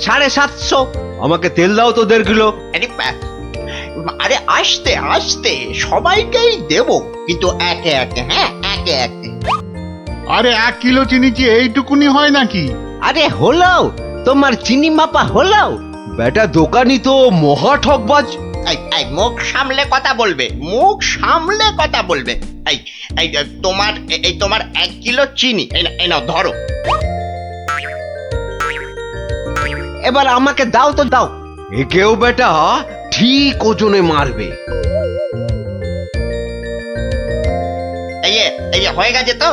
750। আমাকে তেল দাও তো 1.5 কিলো। আরে আস্তে আস্তে সবাইকেই দেবো, কিন্তু একে একে, হ্যাঁ একে একে। আরে 1 কিলো চিনি কি এইটুকুনি হয় নাকি? আরে হলো, তোমার চিনি মাপা হলো। বেটা দোকানি তো মহা ঠকবাজ। এই মুখ সামলে কথা বলবে, মুখ সামলে কথা বলবে। এই এই তোমার 1 কিলো চিনি, এই নাও ধরো। এবার আমাকে দাও তো দাও। একেও বেটা ঠিক ওজনে মারবে। এই হয়ে গেছে তো,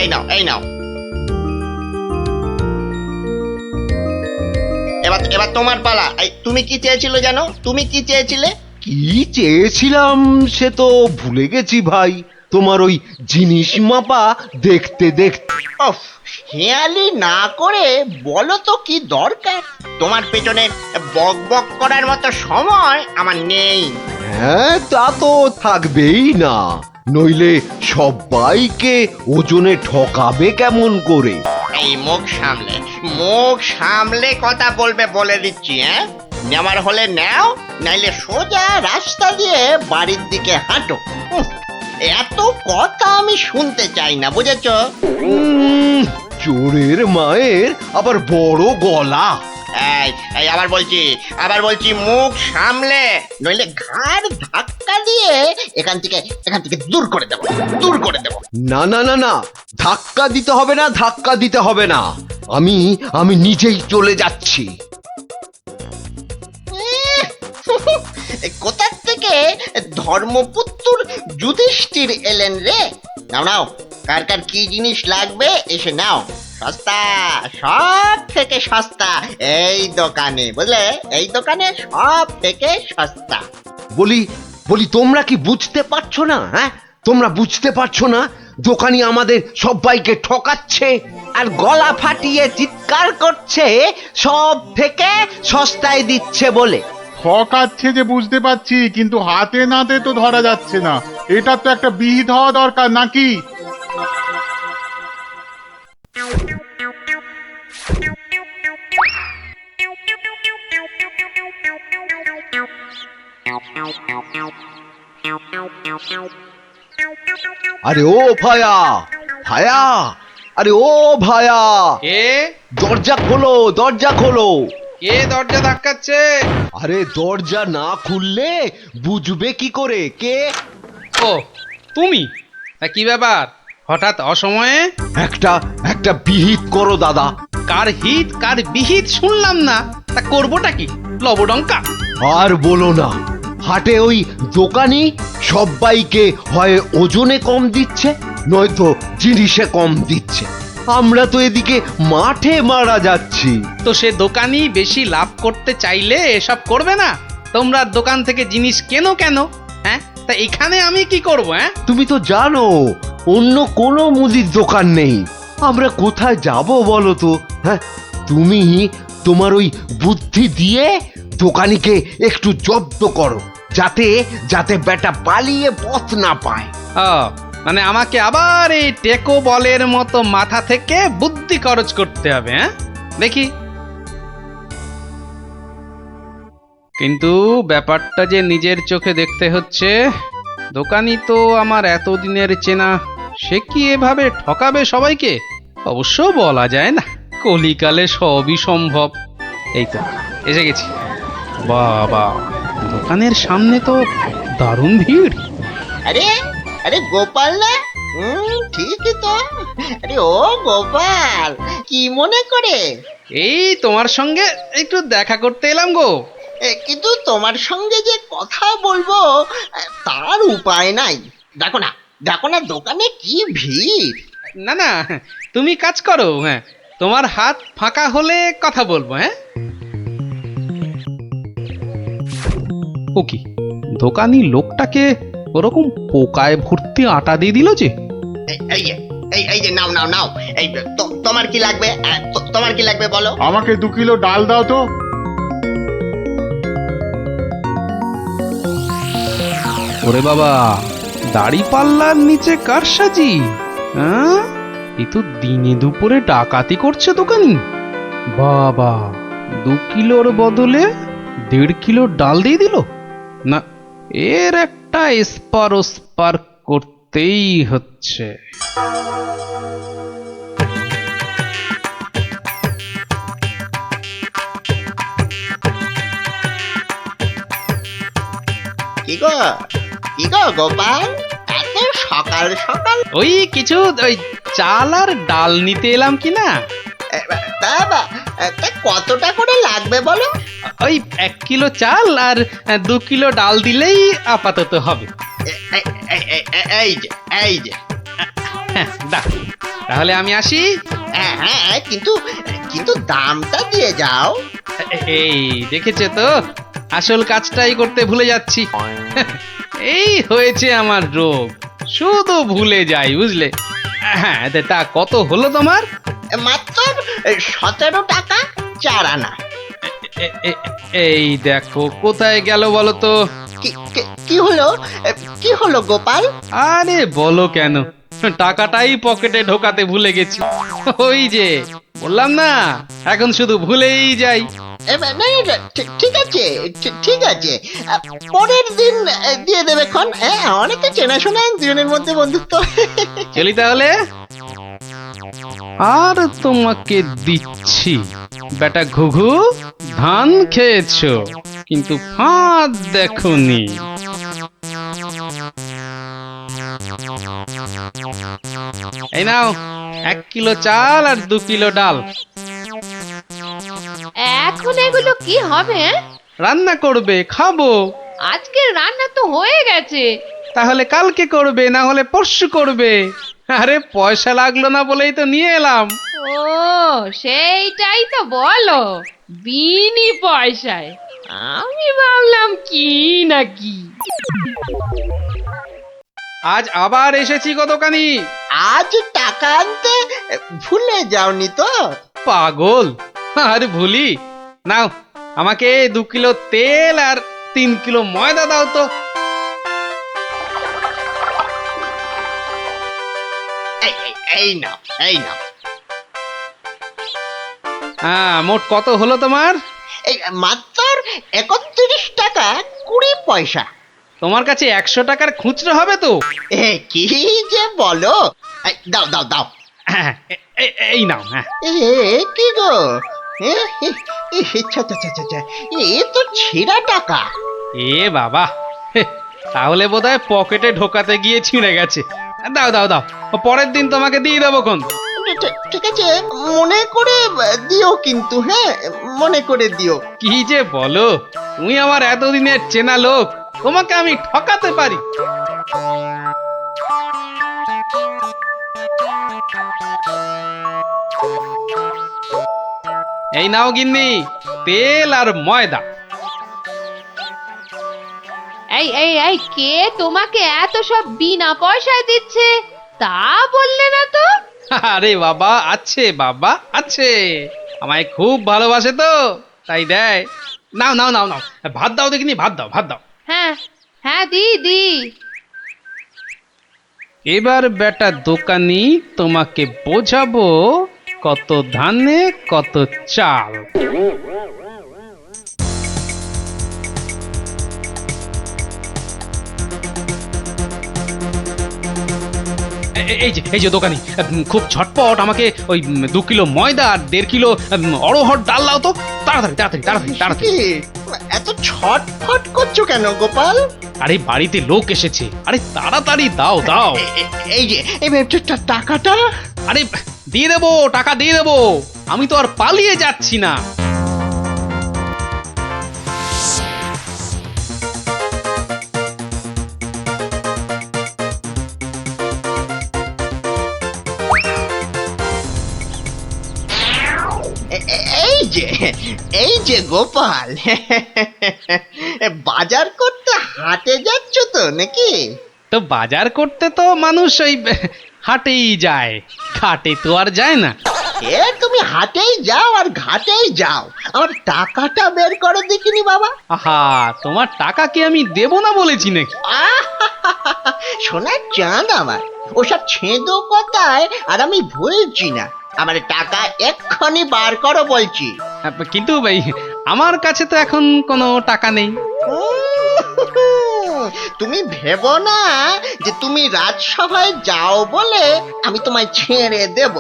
এই নাও এই নাও। এবার তোমার পালা। তুমি কি চেয়েছিলে জানো? তুমি কি চেয়েছিলে? কি চেয়েছিলাম সে তো ভুলে গেছি ভাই। তোমার ওই জিনিস মাপা দেখতে দেখতে। ওফ, হেয়ালি না করে বলো তো কি দরকার? তোমার পেছনে বক বক করার মতো সময় আমার নেই। হ্যাঁ, তা তো থাকবেই না, নইলে সবাইকে ওজনে ঠকাবে কেমন করে? এই মুখ সামলে কথা বলবে বলে দিচ্ছি। হ্যাঁ, নেওয়ার হলে নাও, নাইলে সোজা রাস্তা দিয়ে বাড়ির দিকে হাঁটো। এত কথা আমি শুনতে চাই না, বুঝেছো? চোরের মায়ের আবার বড় গলা। এই আবার বলছি মুখ সামলে, নইলে ঘাড় ধাক্কা দিয়ে এখান থেকে দূর করে দেবো। না না না না, ধাক্কা দিতে হবে না, ধাক্কা দিতে হবে না। আমি নিজেই চলে যাচ্ছি। কোথার থেকে ধর্মপুত্র যুধিষ্ঠির এলেন রে? নাও কার কার কি জিনিস লাগবে এসে নাও। সস্তা, সব থেকে সস্তা এই দোকানে, বুঝলে? এই দোকানে সব থেকে সস্তা। বলি তোমরা কি বুঝতে পারছো না? হ্যাঁ, তোমরা বুঝতে পারছো না দোকানি আমাদের সবাইকে ঠকাচ্ছে আর গলা ফাটিয়ে চিৎকার করছে সব থেকে সস্তায় দিচ্ছে বলে। ঠকাচ্ছে যে বুঝতে পারছি, কিন্তু হাতে নাতে তো ধরা যাচ্ছে না। এটা তো একটা বিহিত হওয়া দরকার নাকি? আরে ও ভায়া, আরে ও ভায়া, কে দরজা খোলো, দরজা খোলো। কে দরজা ধাক্কাচ্ছে? আরে দরজা না খুললে বুঝবে কি করে কে? ও তুমি? তা কি ব্যাপার হঠাৎ অসময়ে? একটা বিহিত করো দাদা। কার হিত কার বিহিত শুনলাম না, তা করবোটা কি? লবডঙ্কা? আর বলো না, হাটে ওই দোকানি সবাইকে হয় ওজনে কম দিচ্ছে, নয়তো জিনিসে কম দিচ্ছে। আমরা তো এদিকে মাঠে মারা যাচ্ছি। তো সে দোকানি বেশি লাভ করতে চাইলে এসব করবে না? তোমরা দোকান থেকে জিনিস কেন? হ্যাঁ, তা এখানে আমি কি করব? হ্যাঁ, তুমি তো জানো অন্য কোনো মুদির দোকান নেই। আমরা কোথায় যাব বলো তো? হ্যাঁ, তুমি তোমার ওই বুদ্ধি দিয়ে দোকানিকে একটু জব্দ করো, যাতে বেটা পালিয়ে পথ না পায়। ও মানে আমাকে আবার এই টেকো বলের মতো মাথা থেকে বুদ্ধি খরচ করতে হবে? হ্যাঁ, দেখি। কিন্তু ব্যাপারটা যে নিজের চোখে দেখতে হচ্ছে। দোকানি তো আমার এতদিনের চেনা, সে কি এভাবে ঠকাবে সবাইকে? অবশ্য বলা যায় না, কলিকালে সবই সম্ভব। এই তো এসে গেছি। বাবা, দোকানের সামনে তো দারুণ ভিড়। আরে গোপাল না? ঠিকই তো। আরে ও গোপাল, কি মনে করে? এই তোমার সঙ্গে একটু দেখা করতে এলাম গো। কিন্তু তোমার সঙ্গে যে কথা বলবো তার উপায় নাই। দেখো না দোকানে কি ভিড়। না তুমি কাজ করো। হ্যাঁ, তোমার হাত ফাঁকা হলে কথা বলবো। হ্যাঁ, ও কি দোকানি লোকটাকে ওরকম পোকায় ভর্তি আটা দিয়ে দিল যে? এই যে নাও। এই তোমার কি লাগবে? তোমার কি লাগবে বলো? আমাকে 2 কিলো ডাল দাও তো। ওরে বাবা, দাড়ি পাল্লার নিচে কারসাজি। হ্যাঁ, এ তো দিনে দুপুরে ডাকাতি করছে দোকানি। বাবা, 2 কিলোর বদলে 1.5 কিলো ডাল দিয়ে দিল। না, এর একটা এসপার ওসপার করতেই হচ্ছে। কি গো কি গো গোপাল, এত সকাল সকাল? ওই কিছু ওই চাল আর ডাল নিতে এলাম কি না। তা কতটা করে লাগবে বলো? ওই 1 কিলো চাল আর 2 কিলো ডাল দিলেই আপাতত হবে। এই যে এই যে। হ্যাঁ, দাও। তাহলে আমি আসি। হ্যাঁ হ্যাঁ, কিন্তু কিন্তু দামটা দিয়ে যাও। এই দেখেছে তো, আসল কাজটাই করতে ভুলে যাচ্ছি। এই হয়েছে আমার রোগ, শুধু ভুলে যাই, বুঝলে। হ্যাঁ, তা কত হলো তোমার? মাত্র 17 টাকা 4 আনা। এই দেখো, কোথায় গেল বলো তো? কি হলো কি হলো গোপাল? আরে বলো কেন, টাকাটাই পকেটে ঢোকাতে ভুলে গেছি। ওই যে বললাম না, এখন শুধু ভুলেই যাই। ঠিক আছে ঠিক আছে, পরের দিন দিয়ে দেবে খন। অনেক তো চেনাশোনা দুজনের মধ্যে বন্ধুত্ব। চলি তাহলে। আর তোমাকে দিচ্ছি, বেটা ঘুঘু, ধান খেয়েছো কিন্তু ফাঁদ দেখোনি। এই নাও 1 কিলো চাল আর 2 কিলো ডাল। এখন এগুলো কি হবে? রান্না করবে, খাবো। আজকের রান্না তো হয়ে গেছে। তাহলে কালকে করবে, না হলে পরশু করবে। আরে পয়সা লাগলো না বলেই তো নিয়ে এলাম। ও, সেইটাই তো বলো, বিনি পয়সায়। আমি ভাবলাম কি না কি। আজ আবার এসেছি গো দোকানি। আজ টাকা আনতে ভুলে যাওনি তো? পাগল, আরে ভুলি। নাও, আমাকে 2 কিলো তেল আর 3 কিলো ময়দা দাও তো। এই নাও এই নাও। হ্যাঁ, মোট কত হলো তোমার? এই মাত্র 31 টাকা 20 পয়সা। তোমার কাছে 100 টাকার খুচরো হবে তো? কি যে বলো! দাও দাও দাও। হ্যাঁ, এই নাও। হ্যাঁ, কি গো, এ তো ছেঁড়া টাকা। এ বাবা, তাহলে বোধহয় পকেটে ঢোকাতে গিয়ে ছিঁড়ে গেছে। দাও দাও দাও, পরের দিন তোমাকে দিয়ে দেবো খন। ঠিক আছে, মনে করে দিও কিন্তু। হ্যাঁ, মনে করে দিও। কি যে বলো, তুমি আমার এতদিনের চেনা লোক, তোমাকে আমি ঠকাতে পারি? এই নাও গিন্নি, তেল আর ময়দা। এই এই এই, কে তোমাকে এত সব বিনা পয়সায় দিচ্ছে তা বললে না তো? আরে বাবা, আছে বাবা আছে, আমায় খুব ভালোবাসে তো, তাই দেয়। নাও নাও নাও নাও, ভাত দাও দেখিনি, ভাত দাও ভাত দাও। হ্যাঁ হ্যাঁ, দি। এবার বেটা দোকানি, তোমাকে বোঝাবো কত ধানে কত চাল। এই যে দোকানি, খুব ঝটপট আমাকে ওই 2 কিলো ময়দা আর 1.5 কিলো অড়হর ডাল দাও তো, তাড়াতাড়ি তাড়াতাড়ি তাড়াতাড়ি তাড়াতাড়ি। কি, এত ছটফট করছো কেন গোপাল? আরে বাড়িতে লোক এসেছে, আরে তাড়াতাড়ি দাও দাও। এই যে এই টাকাটা। আরে দিয়ে দেবো, টাকা দিয়ে দেবো, আমি তো আর পালিয়ে যাচ্ছি না। এই যে গোপাল, বাজার করতে হাটে যাচ্ছ তো নাকি? তো বাজার করতে তো মানুষ ওই হাটেই যায়, ঘাটে তো আর যায় না। তুমি হাটেই যাও আর ঘাটেই যাও, আমার টাকাটা বের করে দেখিনি বাবা। আহা, তোমার টাকা কি আমি দেব না বলেছি নাকি? সোনার চাঁদ আমার, ওসব ছেঁদো কথায় আর আমি ভুলছি না। আমার টাকা এক্ষুনি বার করো বলছি। কিন্তু ভাই আমার কাছে তো এখন কোনো টাকা নেই। তুমি ভেবো না যে তুমি রাজসভায় যাও বলে আমি তোমায় ছেড়ে দেব।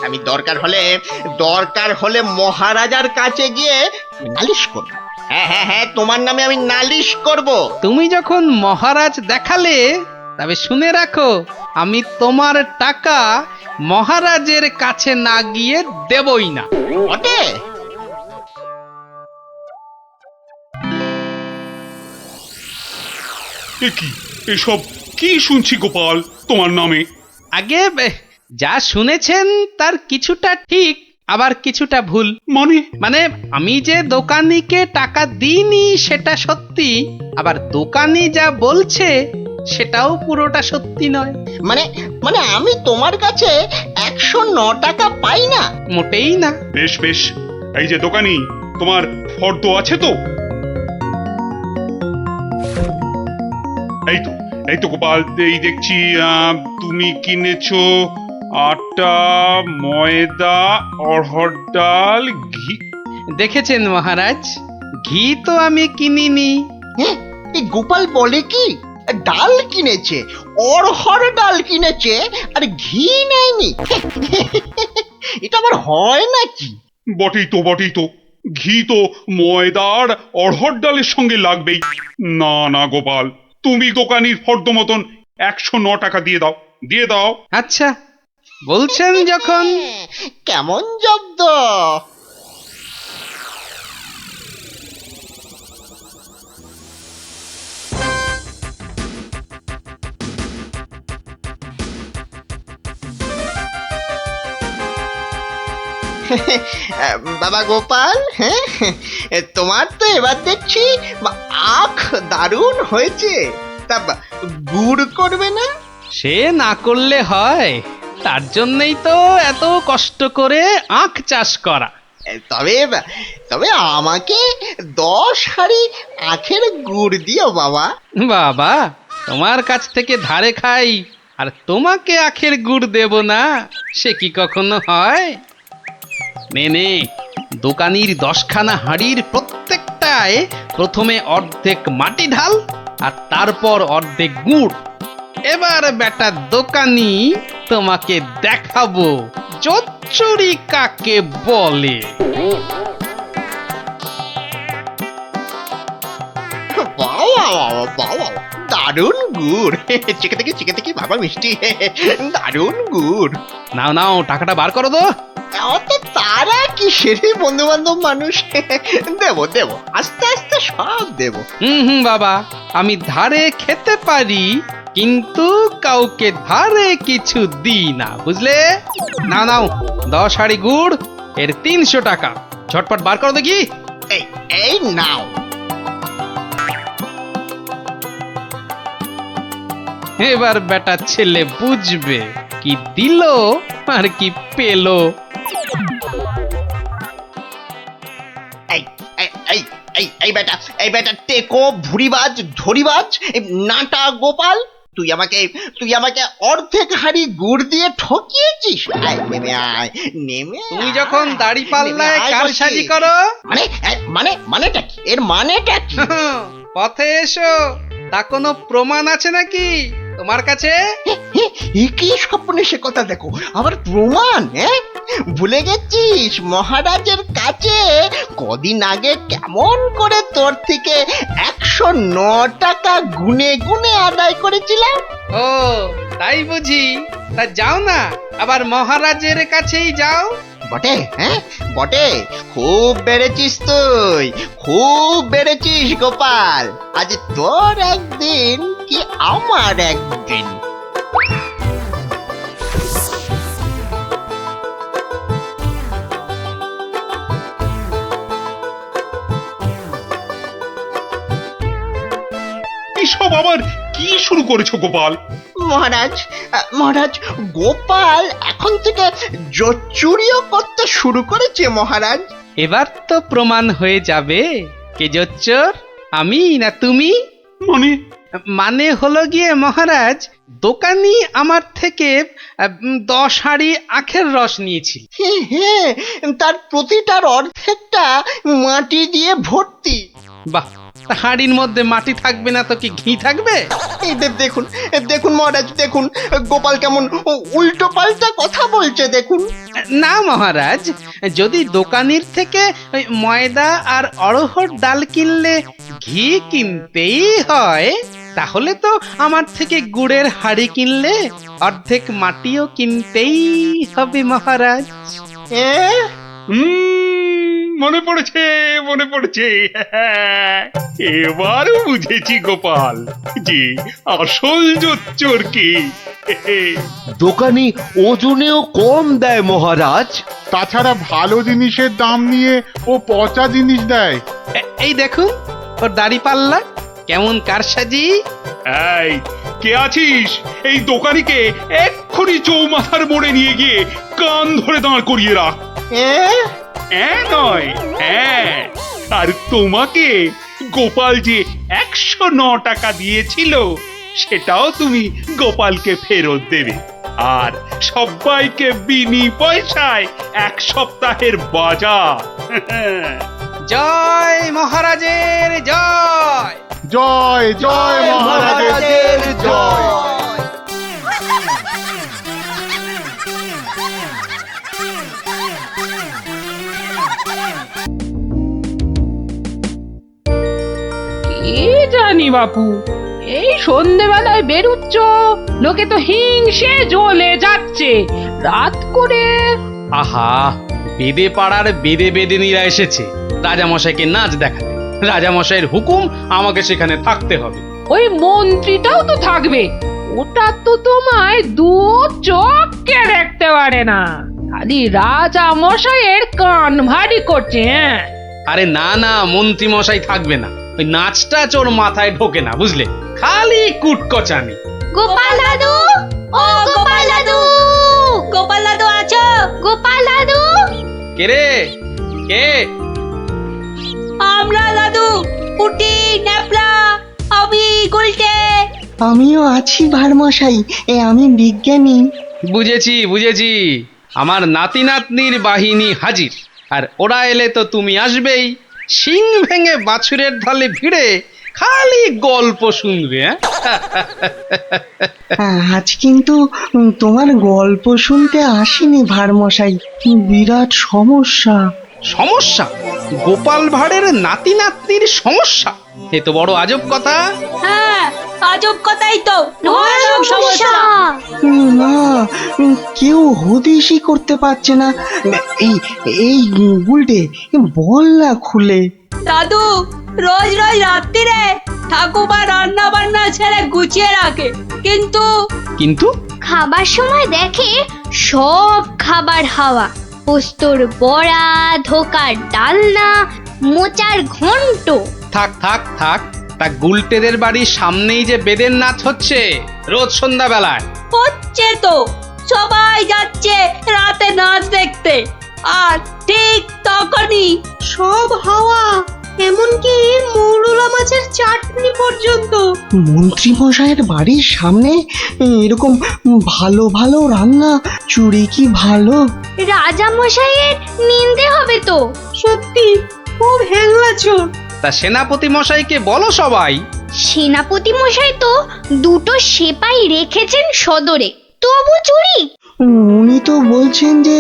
আমি দরকার হলে মহারাজার কাছে গিয়ে নালিশ করব। হ্যাঁ হ্যাঁ হ্যাঁ, তোমার নামে আমি নালিশ করব। তুমি যখন মহারাজ দেখালে, তবে শুনে রাখো, আমি তোমার টাকা মহারাজের কাছে না গিয়ে দেবই না। বটে? এ কি এসব কি শুনছি গোপাল তোমার নামে? আগে যা শুনেছেন তার কিছুটা ঠিক, আবার কিছুটা ভুল। মানে আমি যে দোকানিকে টাকা দিইনি সেটা সত্যি, আবার দোকানি যা বলছে সেটাও পুরোটা সত্যি নয়। মানে আমি তোমার কাছে 109 টাকা পাই না? মোটেই না। বেশ বেশ, এই যে দোকানি, তোমার ফর্দ আছে তো? এই তো গোপাল, এই দেখছি তুমি কিনেছো আটা, ময়দা, অড়হর ডাল, ঘি। দেখেছেন মহারাজ, ঘি তো আমি কিনিনি। হ্যাঁ, এই গোপাল বলে কি ডাল কিনেছে, অড়হর ডাল কিনেছে, আর ঘি নেয়নি? এটা আবার হয় নাকি? বটেই তো, ঘি তো ময়দার অড়হর ডালের সঙ্গে লাগবেই। না না গোপাল, তুমি দোকানির ফর্দ মতন 109 টাকা দিয়ে দাও। আচ্ছা, বলছেন যখন। কেমন জব্দ? বাবা গোপাল, হ্যাঁ, তোমার তো এবার দেখছি আখ দারুণ হয়েছে। তা গুড় করবে না? সে না করলে হয়, তার জন্যই তো এত কষ্ট করে আখ চাষ করা। তবে আমাকে 10 হাঁড়ি আখের গুড় দিও বাবা। বাবা, তোমার কাছ থেকে ধারে খাই আর তোমাকে আখের গুড় দেব না, সে কি কখনো হয়? নে, দোকানির 10খানা হাঁড়ির প্রত্যেকটায় প্রথমে অর্ধেক মাটি ঢাল আর তারপর অর্ধেক গুড়। এবার বেটা দোকানি, তোমাকে দেখাবো জোচ্চুরি কাকে বলে। বাবা, দারুণ গুড়। চেকে থেকে বাবা মিষ্টি, দারুণ গুড়। নাও টাকাটা বার করো তো। অত তারা কি সেরে, বন্ধু বান্ধব মানুষ। দেব আস্তে আস্তে সব দেব। বাবা, আমি ধারে খেতে পারি, কিন্তু কাউকে ধারে কিছু দিই না, বুঝলে? নাও 10 হাঁড়ি গুড়, এর 300 টাকা। ঝটপট বার করো দেখি। এই নাও। এবার বেটা ছেলে বুঝবে কি দিল আর কি পেলো। এই বেটা টেকো, ভুরিবাজ, ধরিবাজ, নাটা গোপাল, তুই আমাকে অর্ধেক হাঁড়ি গুড় দিয়ে ঠকিয়েছিস। নেমে তুমি যখন দাড়ি পাল্লায় কারসাজি করো, মানেটা কি? এর মানেটা কি? পথে এসো, তা কোনো প্রমাণ আছে নাকি তোমার কাছে? কি স্বপ্নে সে কথা দেখো, আবার প্রমাণ? ভুলে গেছিস মহারাজের কাছে কদিন আগে কেমন করে তোর থেকে 109 টাকা গুনে গুনে আদায় করেছিলাম? ও তাই বুঝি? তা যাও না, আবার মহারাজের কাছেই যাও। বটে, খুব বেড়েছিস তুই, খুব বেড়েছিস গোপাল। আজ তোর একদিন কি আমার একদিন। এসব আবার কি শুরু করেছো গোপাল? মহারাজ, গোপাল এখন থেকে জোচ্চুরিও করতে শুরু করেছে মহারাজ। এবার তো প্রমাণ হয়ে যাবে কে জোচ্চোর, আমি না তুমি। মানে হলো গিয়ে মহারাজ, দোকানি আমার থেকে 10 হাঁড়ি আখের রস নিয়েছিল। হ্যাঁ, তার প্রতিটার অর্ধেকটা মাটি দিয়ে ভর্তি। বাহ, তা হাঁড়ির মধ্যে মাটি থাকবে না তো কি ঘি থাকবে? এই দেখুন, দেখুন মহারাজ, দেখুন গোপাল কেমন উল্টো পাল্টা কথা বলছে দেখুন। না মহারাজ, যদি দোকানির থেকে ওই ময়দা আর অড়হর ডাল কিনলে ঘি কিনতেই হয়, তাহলে তো আমার থেকে গুড়ের হাঁড়ি কিনলে অর্ধেক মাটিও কিনতেই হবে মহারাজ। হ্যাঁ, মনে পড়েছে, মনে পড়েছে। এবার বুঝেছি গোপাল যে আসল জোচ্চোর কি। দোকানি ওজনেও কম দেয় মহারাজ। তাছাড়া ভালো জিনিসের দাম নিয়ে ও পচা জিনিস দেয়। এই দেখুন ওর দাড়ি পাল্লা কেমন কারসাজি। এই কে আছিস? এই দোকানিকে এক্ষুনি চৌমাথার মোড়ে নিয়ে গিয়ে কান ধরে দাঁড় করিয়ে রাখ। হ্যাঁ, নয়, হ্যাঁ। আর তোমাকে গোপাল যে 109 টাকা দিয়েছিল সেটাও তুমি গোপালকে ফেরত দেবে। আর সবাইকে বিনি পয়সায় 1 সপ্তাহের বাজার। জয় মহারাজের জয়। জয় জয় মহারাজের জয়। কি জানি বাপু, এই সন্ধেবেলায় বেরুচ্ছ, লোকে তো হিংসে জ্বলে যাচ্ছে রাত করে। আহা, বেদে পাড়ার বেদে বেদিনীরা এসেছে রাজামশাইকে নাচ দেখাতে। রাজামশাইয়ের হুকুম, আমাকে সেখানে থাকতে হবে। ওই মন্ত্রীটাও তো থাকবে, ওটা তো তোমায় দু চোখকে দেখতে পারে না, খালি রাজা মশাইয়ের কান ভারী করছে। হ্যাঁ, আরে না না, মন্ত্রী মশাই থাকবে না। ওই নাচটা ওর মাথায় ঢোকে না, বুঝলে, খালি কুটকচানি। গোপাল দাদু, ও গোপাল দাদু, গোপাল দাদু আছো? গোপাল দাদু, কে রে, কে? আমরা দাদু, পুটি, ন্যাপলা, আমি গুলটে। আমিও আছি ভারমশাই, আমি বিজ্ঞানী। বুঝেছি বুঝেছি, আমার নাতি নাতনির বাহিনী হাজির। আর ওরা এলে তো তুমি আসবেই, শিং ভেঙে বাছুরের ঢালে ভিড়ে খালি গল্প শুনবে। আজ কিন্তু তোমার গল্প শুনতে আসিনি ভারমশাই, বিরাট সমস্যা। সমস্যা? গোপাল ভাঁড়ের নাতি নাতনির সমস্যা? এ তো বড় আজব কথা। হ্যাঁ, আজব কথাই তো, ভয়ানক সমস্যা। না, কেউ হদিশই করতে পারছে না। এই এই গুলটে, বল না খুলে। দাদু রোজ রোজ রাত্রিরে ঠাকুমা রান্না বান্না ছেড়ে গুছিয়ে রাখে, কিন্তু কিন্তু খাবার সময় দেখে সব খাবার হাওয়া, পোস্তর বড়া, ধোকার ডালনা, মোচার ঘন্ট। থাক থাক থাক, তা গুলটেদের বাড়ির সামনেই যে বেদের নাচ হচ্ছে রোজ সন্ধ্যাবেলায়। হচ্ছে তো, সবাই যাচ্ছে রাতে নাচ দেখতে, আর ঠিক তখনই সব হাওয়া, এমনকি মৌরলা মাছের চাটনি পর্যন্ত। মন্ত্রী মশাইয়ের বাড়ির সামনে এরকম ভালো ভালো রান্না, চুরি কি ভালো? রাজা মশাইয়ের নিন্দে হবে তো। সত্যি খুব হ্যাংলা চোর। তা সেনাপতি মশাইকে বলো সবাই। সেনাপতি মশাই তো দুটো সেপাই রেখেছেন সদরে, তবু চুরি। উনি তো বলছেন যে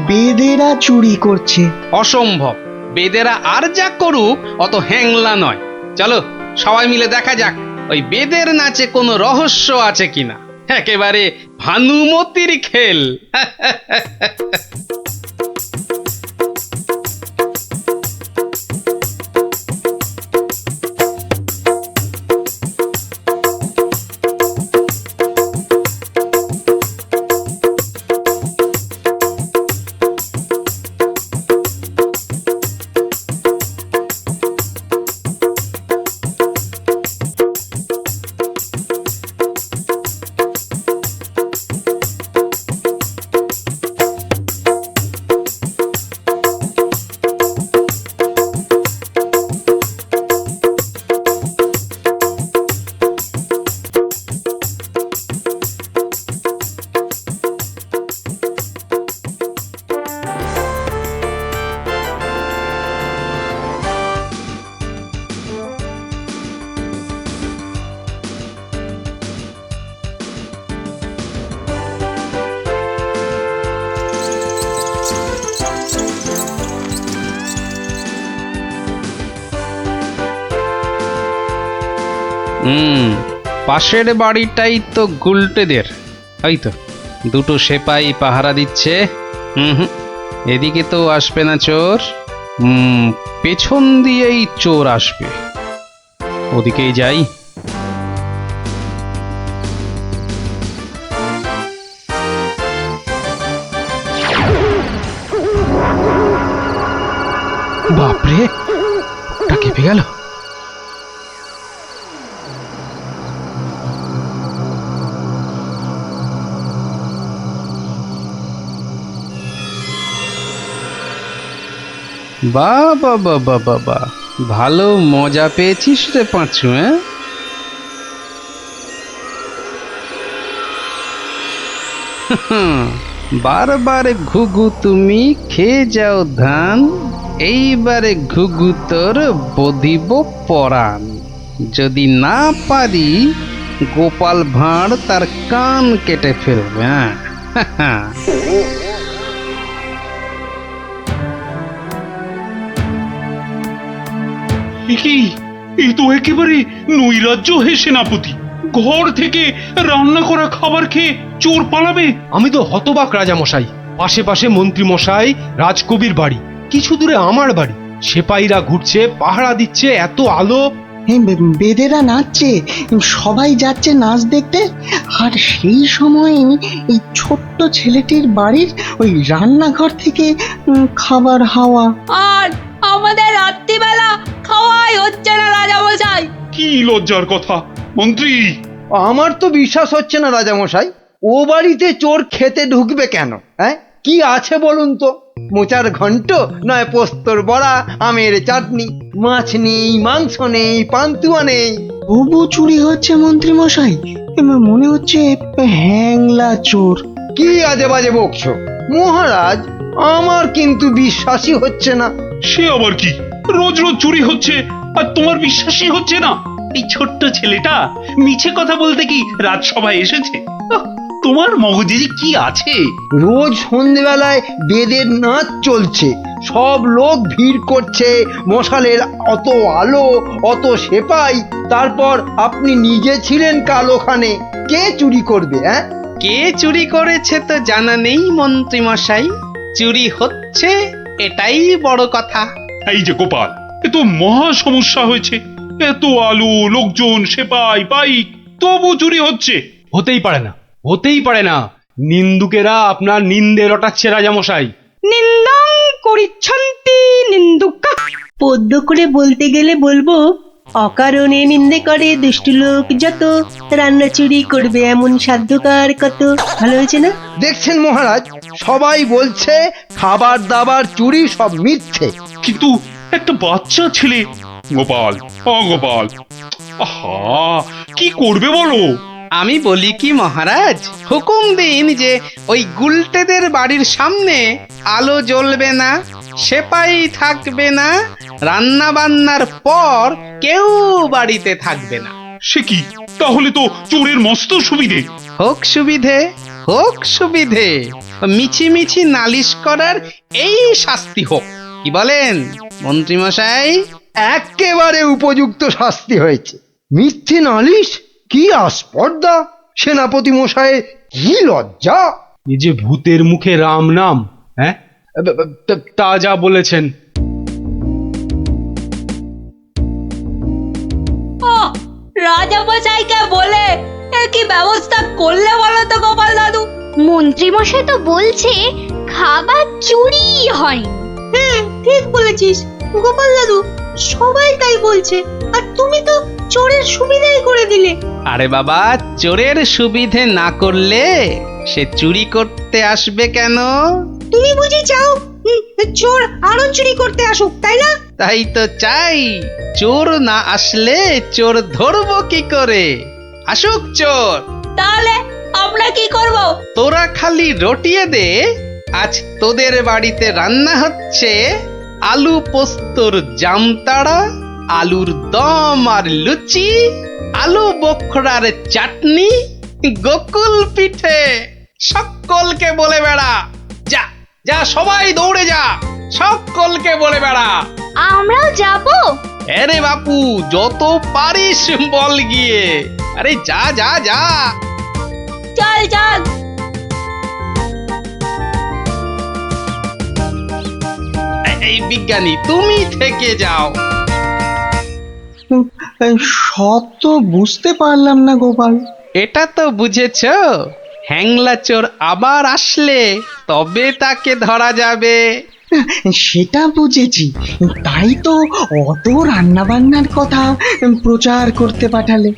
বেদেরা চুরি করছে। অসম্ভব, বেদেরা আর যা করুক অত হ্যাংলা নয়। চলো সবাই মিলে দেখা যাক ওই বেদের নাচে কোনো রহস্য আছে কিনা। একেবারে ভানুমতির খেল। পাশের বাড়িটাই তো গুলটেদের, ওই তো দুটো সেপাই পাহারা দিচ্ছে। হুম, এদিকে তো আসবে না চোর। পেছন দিয়েই চোর আসবে, ওদিকেই যাই। বাপরে, ওটা কেঁপে গেল। বাবা বাবা বাবা, ভালো মজা পেয়েছিস রে পাঁচু। বারবার ঘুঘু তুমি খেয়ে যাও ধান, এইবারে ঘুঘু তোর বধিব পরাণ। যদি না পারি গোপাল ভাঁড় তার কান কেটে ফেলবে। হ্যাঁ কি, এই তো একেবারে নৈরাজ্য হে সেনাপতি। ঘর থেকে রান্না করা খাবার খেয়ে চোর পালাবে? আমি তো হতবাক রাজামশাই। পাশে পাশে মন্ত্রী মশাই, রাজকবির বাড়ি, কিছু দূরে আমার বাড়ি। সেপাইরা ঘুরছে, পাহারা দিচ্ছে, এত আলো। বেদেরা নাচছে, সবাই যাচ্ছে নাচ দেখতে। আর সেই সময় এই ছোট্ট ছেলেটির বাড়ির ওই রান্নাঘর থেকে খাবার হাওয়া। আর আমাদের রাত্রিবেলা খাওয়াই হচ্ছে না রাজামশাই। কি লজ্জার কথা মন্ত্রী। আমার তো বিশ্বাস হচ্ছে না রাজামশাই, ও বাড়িতে চোর খেতে ঢুকবে কেন? হ্যাঁ, কি আছে বলুন তো? মোচার ঘন্ট, নয় পোস্তর বড়া, আমের চাটনি, মাছ নেই, মাংস নেই, পান্তুয়া নেই। তবু চুরি হচ্ছে মন্ত্রী মশাই, মনে হচ্ছে হ্যাংলা চোর। কি আজে বাজে বকছো মহারাজ, আমার কিন্তু বিশ্বাসই হচ্ছে না। সে আবার কি? রোজ রোজ চুরি হচ্ছে আর তোমার বিশ্বাসই হচ্ছে না? এই ছোট্ট ছেলেটা মিছে কথা বলতে কি রাজসভায় এসেছে? তোমার মগজে যে কি আছে? রোজ সন্ধেবেলায় বেদের নাচ চলছে, সব লোক ভিড় করছে, মশালের অত আলো, অত সেপাই, তারপর আপনি নিজে ছিলেন কাল ওখানে। কে চুরি করবে? হ্যাঁ, কে চুরি করেছে তো জানা নেই মন্ত্রী মশাই, চুরি হচ্ছে এটাই বড় কথা। এই যে গোপাল, এ তো মহা সমস্যা হয়েছে। এত আলো, লোকজন, সেপাই, বাইক, তবু চুরি হচ্ছে। হতেই পারে না, হতেই পারে না। নিন্দুকেরা আপনার নিন্দে রটাচ্ছে রাজামশাই। নিন্দং করিচ্ছন্তি নিন্দুকা। পদ্য করে বলতে গেলে বলবো, অকারণে নিন্দে করে দুষ্টু লোক যত, রান্না চুরি করবে এমন সাধ্যকার কত। ভালো হয়েছে না? দেখছেন মহারাজ, সবাই বলছে খাবার দাবার চুরি সব মিথ্যে। কিন্তু একটা বাচ্চা ছেলে। গোপাল, গোপাল, আহা, কি করবে বলো? আমি বলি কি মহারাজ, হুকুম দিন যে ওই গুলটেদের বাড়ির সামনে আলো জ্বলবে না, সেপাই থাকবে না, রান্না বান্নার পর কেউ বাড়িতে থাকবে না। সে কি? তাহলে তো চোরের মস্ত সুবিধে। হোক সুবিধে, হোক সুবিধে, মিছি মিছি নালিশ করার এই শাস্তি হোক। কি বলেন মন্ত্রী মশাই? একেবারে উপযুক্ত শাস্তি হয়েছে। মিথ্যে নালিশ, কি আস্পর্ধা! সেনাপতি মশাই, কি লজ্জা! এই যে ভূতের মুখে রাম নাম। হ্যাঁ, তা যা বলেছেন। রাজামশাইকে বলে এর কি ব্যবস্থা করলে বলো তো গোপাল দাদু? মন্ত্রী মশাই তো বলছে খাবার চুরি হয়। হ্যাঁ, ঠিক বলেছিস গোপাল দাদু, সবাই তাই বলছে। আর তুমি তো চোরের সুবিধাই করে দিলে। আরে বাবা, চোরের সুবিধে না করলে সে চুরি করতে আসবে কেন? তুমি বুঝি চাও চোর আরো চুরি করতে আসুক, তাই না? তাই তো চাই। চোর না আসলে চোর ধরবো কি করে? আসুক চোর। তাহলে আমরা কি করব? তোরা খালি রটিয়ে দে, আজ তোদের বাড়িতে রান্না হচ্ছে আলু পোস্তর জামতাড়া, আলুর দম আর লুচি, আলু বোখরার চাটনি, গোকুল পিঠে। সকলকে বলে বেড়া, যা যা, সবাই দৌড়ে যা, সকলকে বলে বেড়া। আমরাও যাব? আরে বাপু যত পারিস বল গিয়ে। আরে যা যা যা। চল চল। এই বিজ্ঞানী তুমি থেকে যাও। সব তো বুঝতে পারলাম না গোপাল। এটা তো বুঝেছ, হ্যাংলা চোর আবার আসলে তবে তাকে ধরা যাবে। সেটা বুঝেছি, তাই তো অত রান্না বান্নার কথা প্রচার করতে পাঠালে।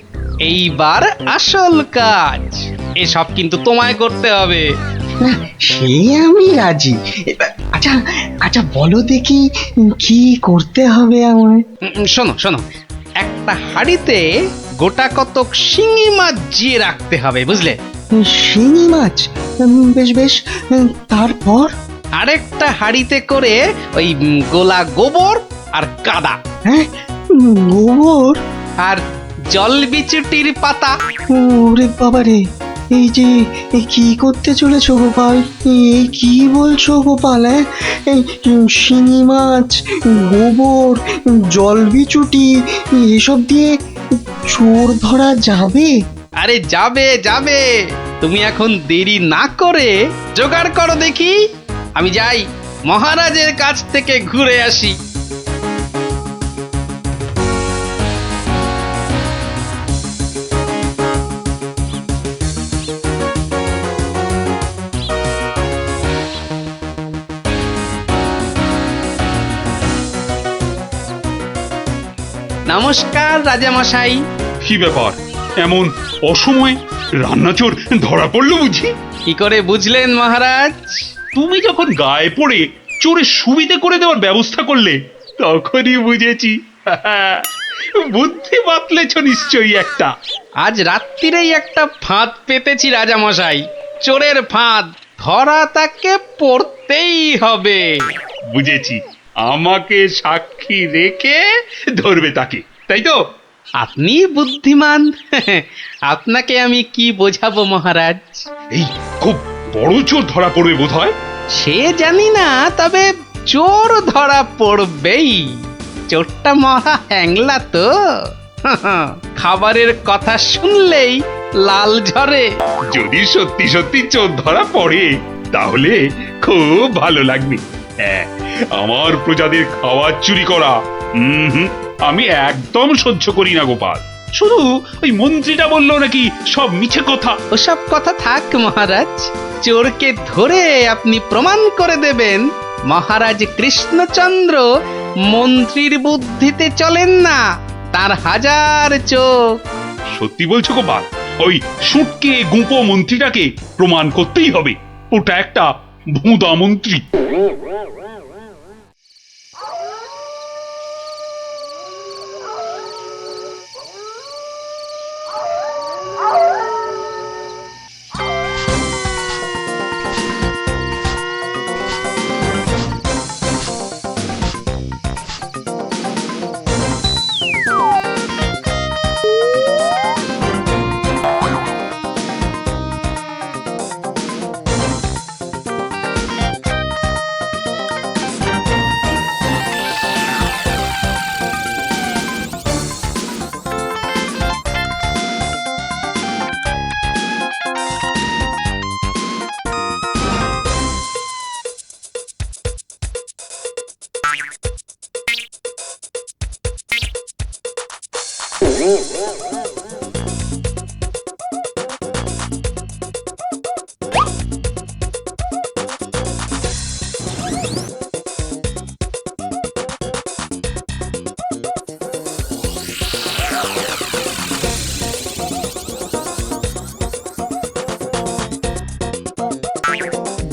এইবার আসল কাজ, এসব কিন্তু তোমায় করতে হবে। না, সে আমি রাজি। আচ্ছা আচ্ছা, বলো দেখি কি করতে হবে আমায়। শোনো শোনো, একটা হাঁড়িতে গোটা কতক শিঙি মাছ জিয়ে রাখতে হবে, বুঝলে? শিঙি মাছ? বেশ বেশ, তারপর? আরেকটা হাঁড়িতে করে ওই গোলা গোবর আর কাদা। হ্যাঁ, গোবর আর জল বিচুটির পাতা। ওরে বাবারে, এই যে কি করতে চলেছো গোপাল? এই কি বলছো গোপাল? এই শিঙি মাছ, গোবর, জলবিচুটি এসব দিয়ে চোর ধরা যাবে? আরে যাবে যাবে, তুমি এখন দেরি না করে জোগাড় করো দেখি। আমি যাই মহারাজের কাছ থেকে ঘুরে আসি। নমস্কার রাজামশাই। কি ব্যাপার, এমন অসময়ে রান্নাচোর ধরা পড়লো বুঝি? কি করে বুঝলেন মহারাজ? তুমি যখন গায়ে পড়ে চোরের সুবিধে করে দেওয়ার ব্যবস্থা করলে তখনই বুঝেছি। বুদ্ধি বাতলেছ নিশ্চয়ই একটা। আজ রাত্রিরেই একটা ফাঁদ পেতেছি রাজামশাই, চোরের ফাঁদ। ধরা তাকে পড়তেই হবে। বুঝেছি, আমাকে সাক্ষী রেখে ধরবে তাকে, তাই তো? আপনি বুদ্ধিমান, আপনাকে আমি কি বোঝাবো মহারাজ? এই খুব বড় চোর ধরা পড়বে বোধহয়। সে জানি না, তবে চোর ধরা পড়বেই। চোরটা মহা হ্যাংলা তো, খাবারের কথা শুনলেই লাল ঝরে। যদি সত্যি সত্যি চোর ধরা পড়ে তাহলে খুব ভালো লাগবে। হ্যাঁ, আমার প্রজাদের খাবার চুরি করা আমি একদম সহ্য করি না গোপাল। শুধু ওই মন্ত্রীটা বললো নাকি সব মিছে কথা। ওসব কথা থাক মহারাজ, চোরকে ধরে আপনি প্রমাণ করে দেবেন মহারাজ কৃষ্ণচন্দ্র মন্ত্রীর বুদ্ধিতে চলেন না, তার হাজার চোখ। সত্যি বলছো গোপাল? ওই সুটকে গুঁপো মন্ত্রীটাকে প্রমাণ করতেই হবে ওটা একটা ভুঁদা মন্ত্রী।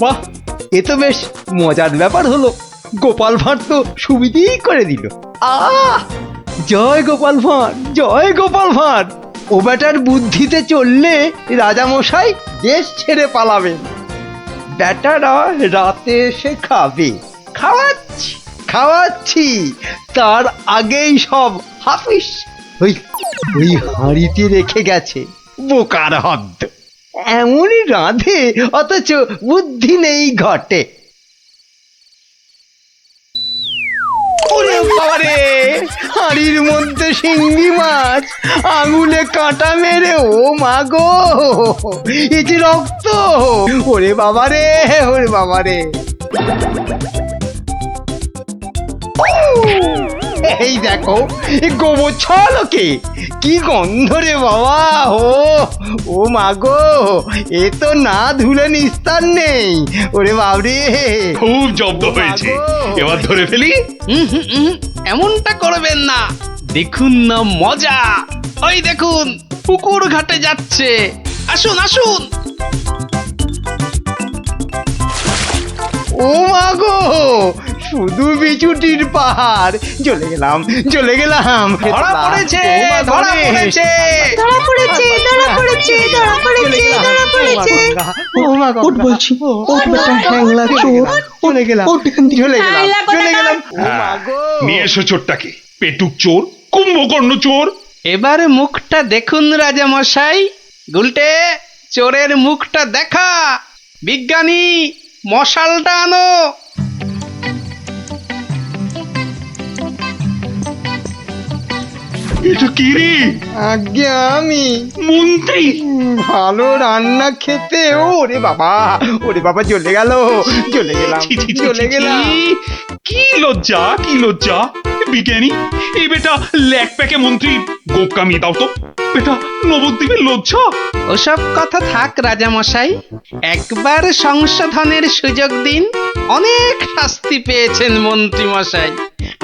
বাহ, এ তো বেশ মজার ব্যাপার হলো। গোপাল ভাঁড় তো সুবিধেই করে দিল। আহ, জয় গোপাল ভাঁড়, জয় গোপাল ভাঁড়। ও বেটার বুদ্ধিতে চললে রাজামশাই দেশ ছেড়ে পালাবেন। বেটারা রাতে এসে খাবে, খাওয়াচ্ছি খাওয়াচ্ছি, তার আগেই সব হাফিস। ওই ওই হাঁড়িতে রেখে গেছে, বোকার হদ্দ। এমনই রাঁধে অথচ বুদ্ধি নেই ঘটে। ওরে বাবারে, হাড়ির মধ্যে শিঙ্গি মাছ, আঙুলে কাঁটা মেরে, ও মা গো, এই যে রক্ত, ওরে বাবারে, ওরে বাবারে। এই দেখো, গোবর ছলকে কি গন্ধ রে বাবা, ও মা গো, এ তো না ধুলে নিস্তার নেই, ওরে বাবরে। খুব জব্দ হয়েছে, এবার ধরে ফেলি। এমনটা করবেন না, দেখুন না মজা। ওই দেখুন, পুকুর ঘাটে যাচ্ছে, আসুন আসুন। ও মা গো, শুধু বিচুটির পাহাড়, চলে গেলাম, চলে গেলাম। ধরা পড়েছে, ধরা পড়েছে। ধরা পড়েছে, ধরা পড়েছে, ধরা পড়েছে, ধরা পড়েছে। ও মা গো, ওঠ বলছি, ওঠ বেটা, হ্যাংলা চোর, চলে গেলাম, চলে গেলাম, চলে গেলাম। ও মা গো। নিয়ে এসো চোরটাকে, পেটুক চোর, কুম্ভকর্ণ চোর। এবার মুখটা দেখুন রাজা মশাই। গুলটে, চোরের মুখটা দেখা। বিজ্ঞানী, মশালটা আনো। এটা কি রে? আজ্ঞে আমি মন্ত্রী। ভালো রান্না খেতে, ওরে বাবা, ওরে বাবা, চলে গেল, চলে গেলাম, ছি, ছি, ছি, চলে ছি, গেলাম। কি লজ্জা, কি লজ্জা। বিজ্ঞানী, এই বেটা ল্যাক প্যাকে মন্ত্রী গোপ কামিয়ে দাও তো। বেটা নবদ্বীপের লজ্জা। ওসব কথা থাক রাজা মশাই, একবার সংশোধনের সুযোগ দিন। অনেক শাস্তি পেয়েছেন মন্ত্রী মশাই,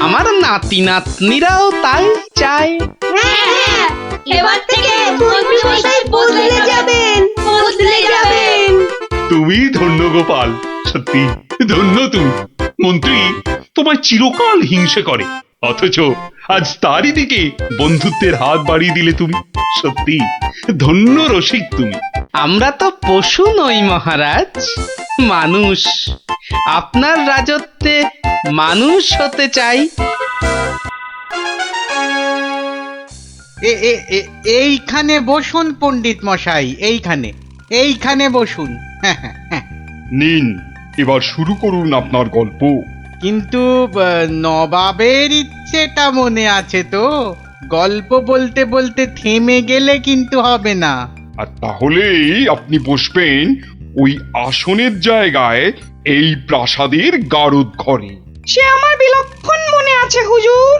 আমার নাতি নাতনিরাও তাই চায়। হ্যাঁ, এবার থেকে মন্ত্রীমশাই বদলে যাবেন, বদলে যাবেন। তুমি ধন্য গোপাল, সত্যি ধন্য তুমি। মন্ত্রী তোমায় চিরকাল হিংসে করে, অথচ আজ তারই দিকে বন্ধুত্বের হাত বাড়িয়ে দিলে তুমি। সত্যি ধন্য রসিক তুমি। আমরা তো পশু নই মহারাজ, মানুষ। আপনার রাজত্বে মানুষ হতে চাই। এইখানে বসুন পণ্ডিত মশাই, এইখানে, এইখানে বসুন। নিন, এবার শুরু করুন আপনার গল্প। কিন্তু নবাবের ইচ্ছেটা মনে আছে তো? গল্প বলতে বলতে থেমে গেলে কিন্তু হবে না। আর তাহলেই আপনি বসবেন ওই আসনের জায়গায়, এই প্রাসাদের গারদ ঘরে। সে আমার বিলক্ষণ মনে আছে হুজুর।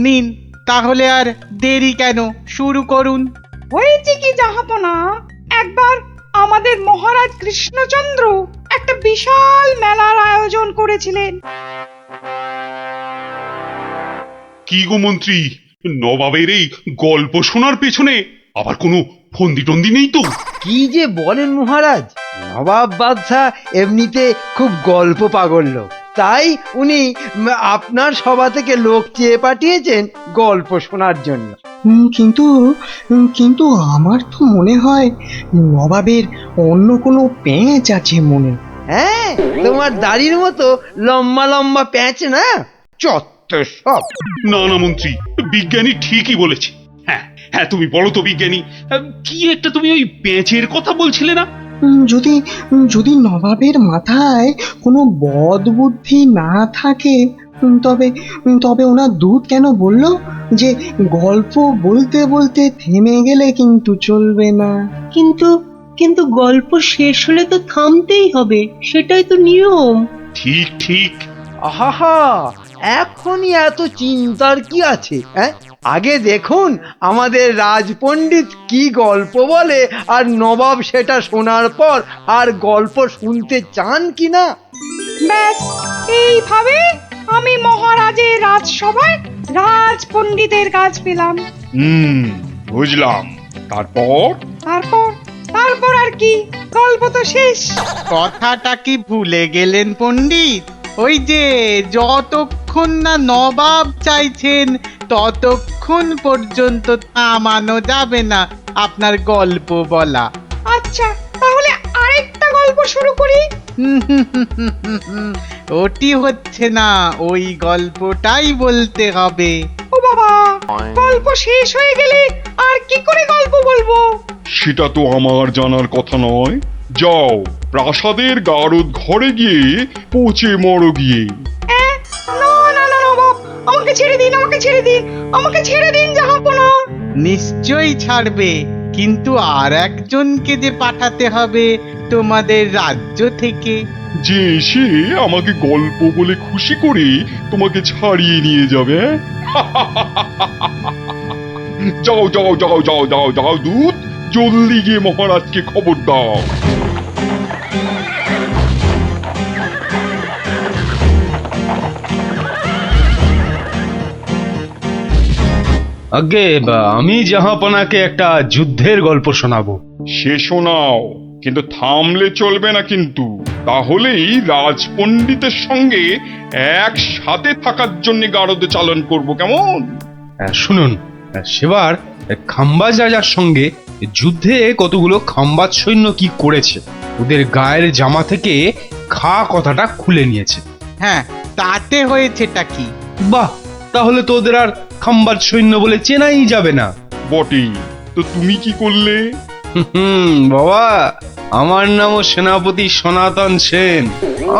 নিন, তাহলে আর দেরি কেন, শুরু করুন। হয়েছে কি জাহাপনা, একবার আমাদের মহারাজ কৃষ্ণচন্দ্র একটা বিশাল মেলার আয়োজন করেছিলেন। কি গো মন্ত্রী, নবাবের এই গল্প শোনার পেছনে আবার কোনো ফন্দি টন্দি নেই তো? কি যে বলেন মহারাজ, নবাব বাদশাহ এমনিতে খুব গল্প পাগল লোক, তাই উনি আপনার সভা থেকে লোক চেয়ে পাঠিয়েছেন গল্প শোনার জন্য। কিন্তু আমার তো মনে হয় নবাবের অন্য কোনো পেঁচ আছে মনে। হ্যাঁ, তোমার দাড়ির মতো লম্বা লম্বা প্যাঁচ না, চত্ব সব। না না মন্ত্রী, বিজ্ঞানী ঠিকই বলেছে। হ্যাঁ হ্যাঁ, তুমি বলো তো বিজ্ঞানী, কি একটা তুমি ওই পেঁচের কথা বলছিলে না? যদি যদি নবাবের মাথায় কোনো বদ বুদ্ধি না থাকে, তবে তবে ওনার দূত কেন বলল যে গল্প বলতে বলতে থেমে গেলে কিন্তু চলবে না? কিন্তু কিন্তু গল্প শেষ হলে তো থামতেই হবে, সেটাই তো নিয়ম। ঠিক ঠিক। আহা, এখনই এত চিন্তার কি আছে? হ্যাঁ, আগে দেখুন আমাদের রাজপণ্ডিত কি গল্প বলে, আর নবাব সেটা শোনার পর আর গল্প শুনতে চান কিনা। ব্যাস, এইভাবে আমি মহারাজের রাজসভায় রাজপণ্ডিতের কাজ পেলাম। বুঝলাম। তারপর তারপর আর কি, গল্প তো শেষ। কথাটা কি ভুলে গেলেন পণ্ডিত? ওই যে যতক্ষণ না নবাব চাইছেন ততক্ষণ পর্যন্ত থামানো যাবে না আপনার গল্প বলা। আচ্ছা, তাহলে আরেকটা গল্প শুরু করি। ওটি হচ্ছে না, ওই গল্পটাই বলতে হবে। ও বাবা, গল্প শেষ হয়ে গেলে আর কি করে গল্প বলবো? সেটা তো আমার জানার কথা নয়। যাও, প্রাসাদের গারদ ঘরে গিয়ে পচে মরো গিয়ে। না না না নবাব, আমাকে আমাকে ছেড়ে দিন, আমাকে ছেড়ে দিন, আমাকে ছেড়ে দিন জাহাপনা। নিশ্চয়ই ছাড়বে, কিন্তু আর একজনকে যে পাঠাতে হবে তোমাদের রাজ্য থেকে। যে এসে আমাকে গল্প বলে খুশি করে তোমাকে ছাড়িয়ে নিয়ে যাবে। যাও যাও যাও যাও যাও যাও দূত, জলদি গিয়ে মহারাজকে খবর দাও। আগে আমি জাহাপনাকে একটা যুদ্ধের গল্প শোনাবো। সে শোনাও, কিন্তু থামলে চলবে না কিন্তু, তাহলেই রাজপণ্ডিতের সঙ্গে একসাথে থাকার জন্য গারদ চালন করব, কেমন? শুনুন, সেবার খাম্বাজ রাজার সঙ্গে যুদ্ধে কতগুলো খাম্বাজ সৈন্য কি করেছে, ওদের গায়ের জামা থেকে খা কথাটা খুলে নিয়েছে। হ্যাঁ, তাতে হয়েছেটা কি? বাহ, তাহলে তো ওদের আর খাম্বাজ সৈন্য বলে চেনাই যাবে না। বটেই তো, তুমি কি করলে? বাবা, আমার নামও সেনাপতি সনাতন সেন,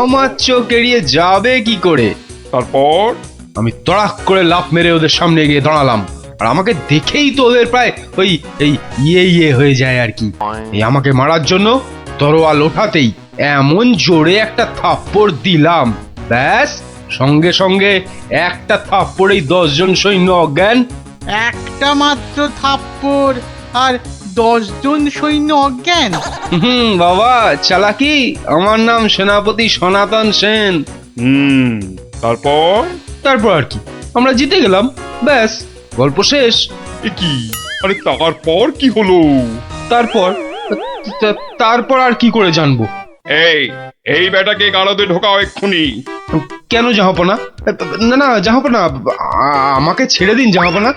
আমার চোখ এড়িয়ে যাবে কি করে? তারপর? আমি তড়াক করে লাফ মেরে ওদের সামনে গিয়ে দাঁড়ালাম, আর আমাকে দেখেই তো ওদের প্রায় ওই এই ইয়ে হয়ে যায় আর কি। এই আমাকে মারার জন্য তরোয়াল ওঠাতেই এমন জোরে একটা থাপ্পড় দিলাম, ব্যাস সঙ্গে সঙ্গে একটা থাপ্পড়েই 10 জন সৈন্য অজ্ঞান। একটা মাত্র থাপ্পড় আর 10 জন সৈন্য অজ্ঞান? বাবা চালাকি, আমার নাম সেনাপতি সনাতন সেন। তারপর? তারপর আর কি, আমরা জিতে গেলাম, ব্যাস গল্প শেষ। এ কি? আরে তারপর কি হলো? তারপর আর কি করে জানবো? এই বেটাকে গারদে ঢোকাও এক্ষুনি। কেন জাহাপনা? না না জাহাপনা, আমাকে ছেড়ে দিন জাহাপনা।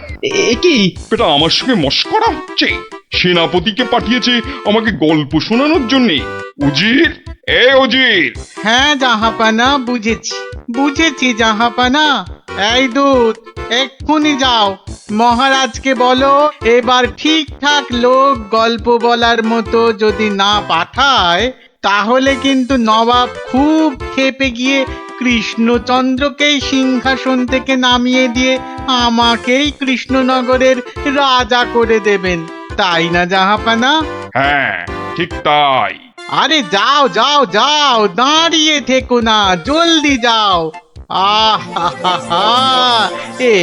এ কি বেটা, আমার সঙ্গে মশকরা হচ্ছে? সেনাপতিকে পাঠিয়েছে আমাকে গল্প শোনানোর জন্যে। উজির, উজির। হ্যাঁ জাহাপানা, বুঝেছি জাহাপানা। এই দূত, এক্ষুনি যাও, মহারাজকে বলো এবার ঠিকঠাক লোক গল্প বলার মতো যদি না পাঠায়, তাহলে কিন্তু নবাব খুব ক্ষেপে গিয়ে কৃষ্ণচন্দ্রকেই সিংহাসন থেকে নামিয়ে দিয়ে আমাকেই কৃষ্ণনগরের রাজা করে দেবেন, তাই না জাহাপানা? হ্যাঁ, ঠিক তাই। আরে যাও যাও যাও, দাঁড়িয়ে থেকো না, জলদি যাও।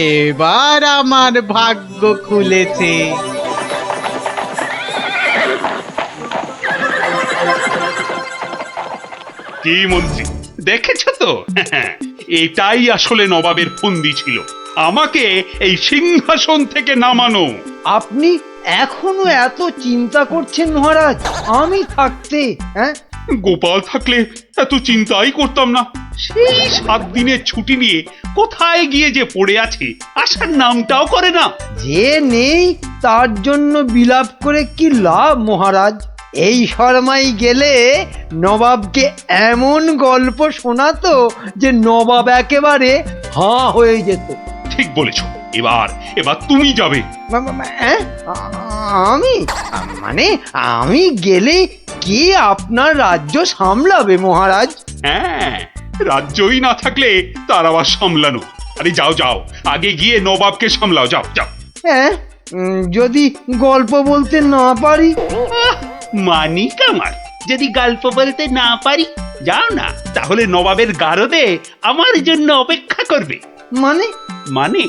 এবার আমার ভাগ্য খুলেছে। কি মন্ত্রী, দেখেছো তো? এটাই আসলে নবাবের ফন্দি ছিল, আমাকে এই সিংহাসন থেকে নামানো। আপনি এখনো এত চিন্তা করছেন মহারাজ, আমি থাকতে? হ্যাঁ, গোপাল থাকলে এত চিন্তাই করতাম না। সেই 7 দিনের ছুটি নিয়ে কোথায় গিয়ে যে পড়ে আছে, আসার নামটাও করে না। যে নেই তার জন্য বিলাপ করে কি লাভ মহারাজ? এই শর্মাই গেলে নবাবকে এমন গল্প শোনাতো যে নবাব একেবারে হাঁ হয়ে যেত। ঠিক বলেছ, এবার তুমি যাবে। আমি? মানে আমি গেলে কে আপনার রাজ্য সামলাবে মহারাজ? হ্যাঁ, রাজ্যই না থাকলে তার আবার সামলানো। আরে যাও যাও, আগে গিয়ে নবাবকে সামলাও, যাও যাও। হ্যাঁ, যদি গল্প বলতে না পারি? মানি কামার, যদি গল্প বলতে না পারি, যাও না, তাহলে নবাবের গারদে আমার জন্য অপেক্ষা করবে। মানে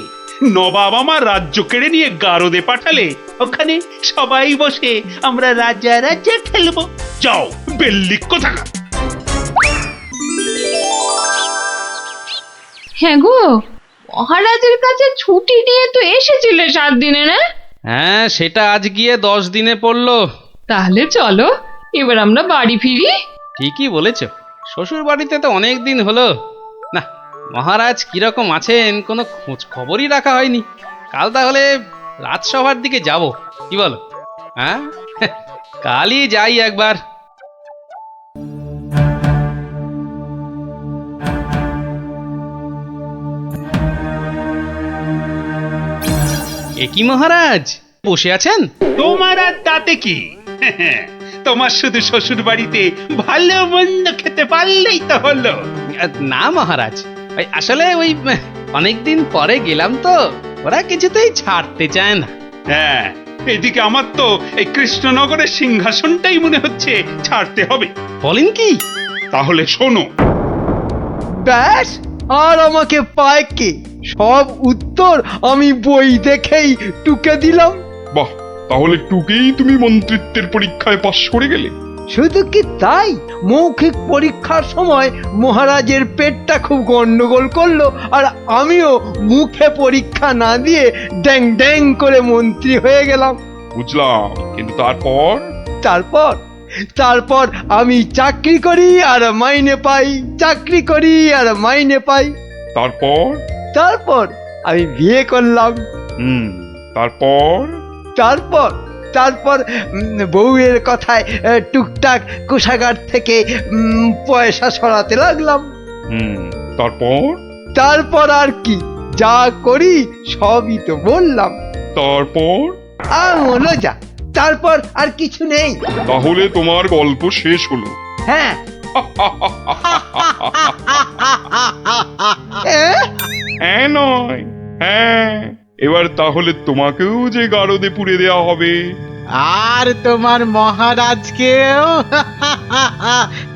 নবাব আমার রাজ্য কেড়ে নিয়ে গারদে পাঠালে ওখানে সবাই বসে আমরা রাজা রাজা খেলবো। যাও, বেল্লিক কোথাকার। হ্যাঁ গো, মহারাজের কাছে ছুটি নিয়ে তো এসেছিলে 7 দিনে, না? হ্যাঁ, সেটা আজ গিয়ে 10 দিনে পড়লো। তাহলে চলো এবার আমরা বাড়ি ফিরি। ঠিকই বলেছ, শ্বশুর বাড়িতে তো অনেক দিন হলো না। মহারাজ কিরকম আছেন কোনো খোঁজ খবরই রাখা হয়নি। কাল তাহলে রাজসভার দিকে যাব, কি বলো? হ্যাঁ, কালই যাই একবার। এ কি মহারাজ, বসে আছেন? তোমার আর তাতে কি? তোমার শুধু শ্বশুর বাড়িতে ভালো মন্দ খেতে পারলেই তো হলো। না মহারাজ, আসলে ওই অনেকদিন পরে গেলাম তো, ওরা কিছুতেই ছাড়তে চায় না। হ্যাঁ, এদিকে আমার তো এই কৃষ্ণনগরের সিংহাসনটাই মনে হচ্ছে ছাড়তে হবে। বলেন কি? তাহলে শোনো, ব্যাস, আর আমাকে পায় কে? সব উত্তর আমি বই দেখেই টুকে দিলাম। বাহ, তাহলে টুকেই তুমি মন্ত্রিত্বের পরীক্ষায় পাশ করে গেলে। শুধু কি তাই, মৌখিক পরীক্ষার সময় মহারাজের পেটটা খুব গন্ডগোল করলো, আর আমিও মুখে পরীক্ষা না দিয়ে ড্যাং ড্যাং করে মন্ত্রী হয়ে গেলাম। বুঝলাম, কিন্তু তারপর? তারপর তারপর আমি চাকরি করি আর মাইনে পাই, চাকরি করি আর মাইনে পাই। তারপর? তারপর আমি বিয়ে করলাম। তারপর? তারপর তারপর বউয়ের কথায় টুকটাক কোষাগার থেকে পয়সা সরাতে লাগলাম। তারপর? তারপর আর কি, যা করি সবই তো বললাম। তারপর? মনে যা, তারপর আর কিছু নেই। তাহলে তোমার গল্প শেষ হলো? হ্যাঁ। হ্যাঁ নয়, হ্যাঁ। এবার তাহলে তোমাকেও যে গারদে পুড়ে দেওয়া হবে। আর তোমার মহারাজকেও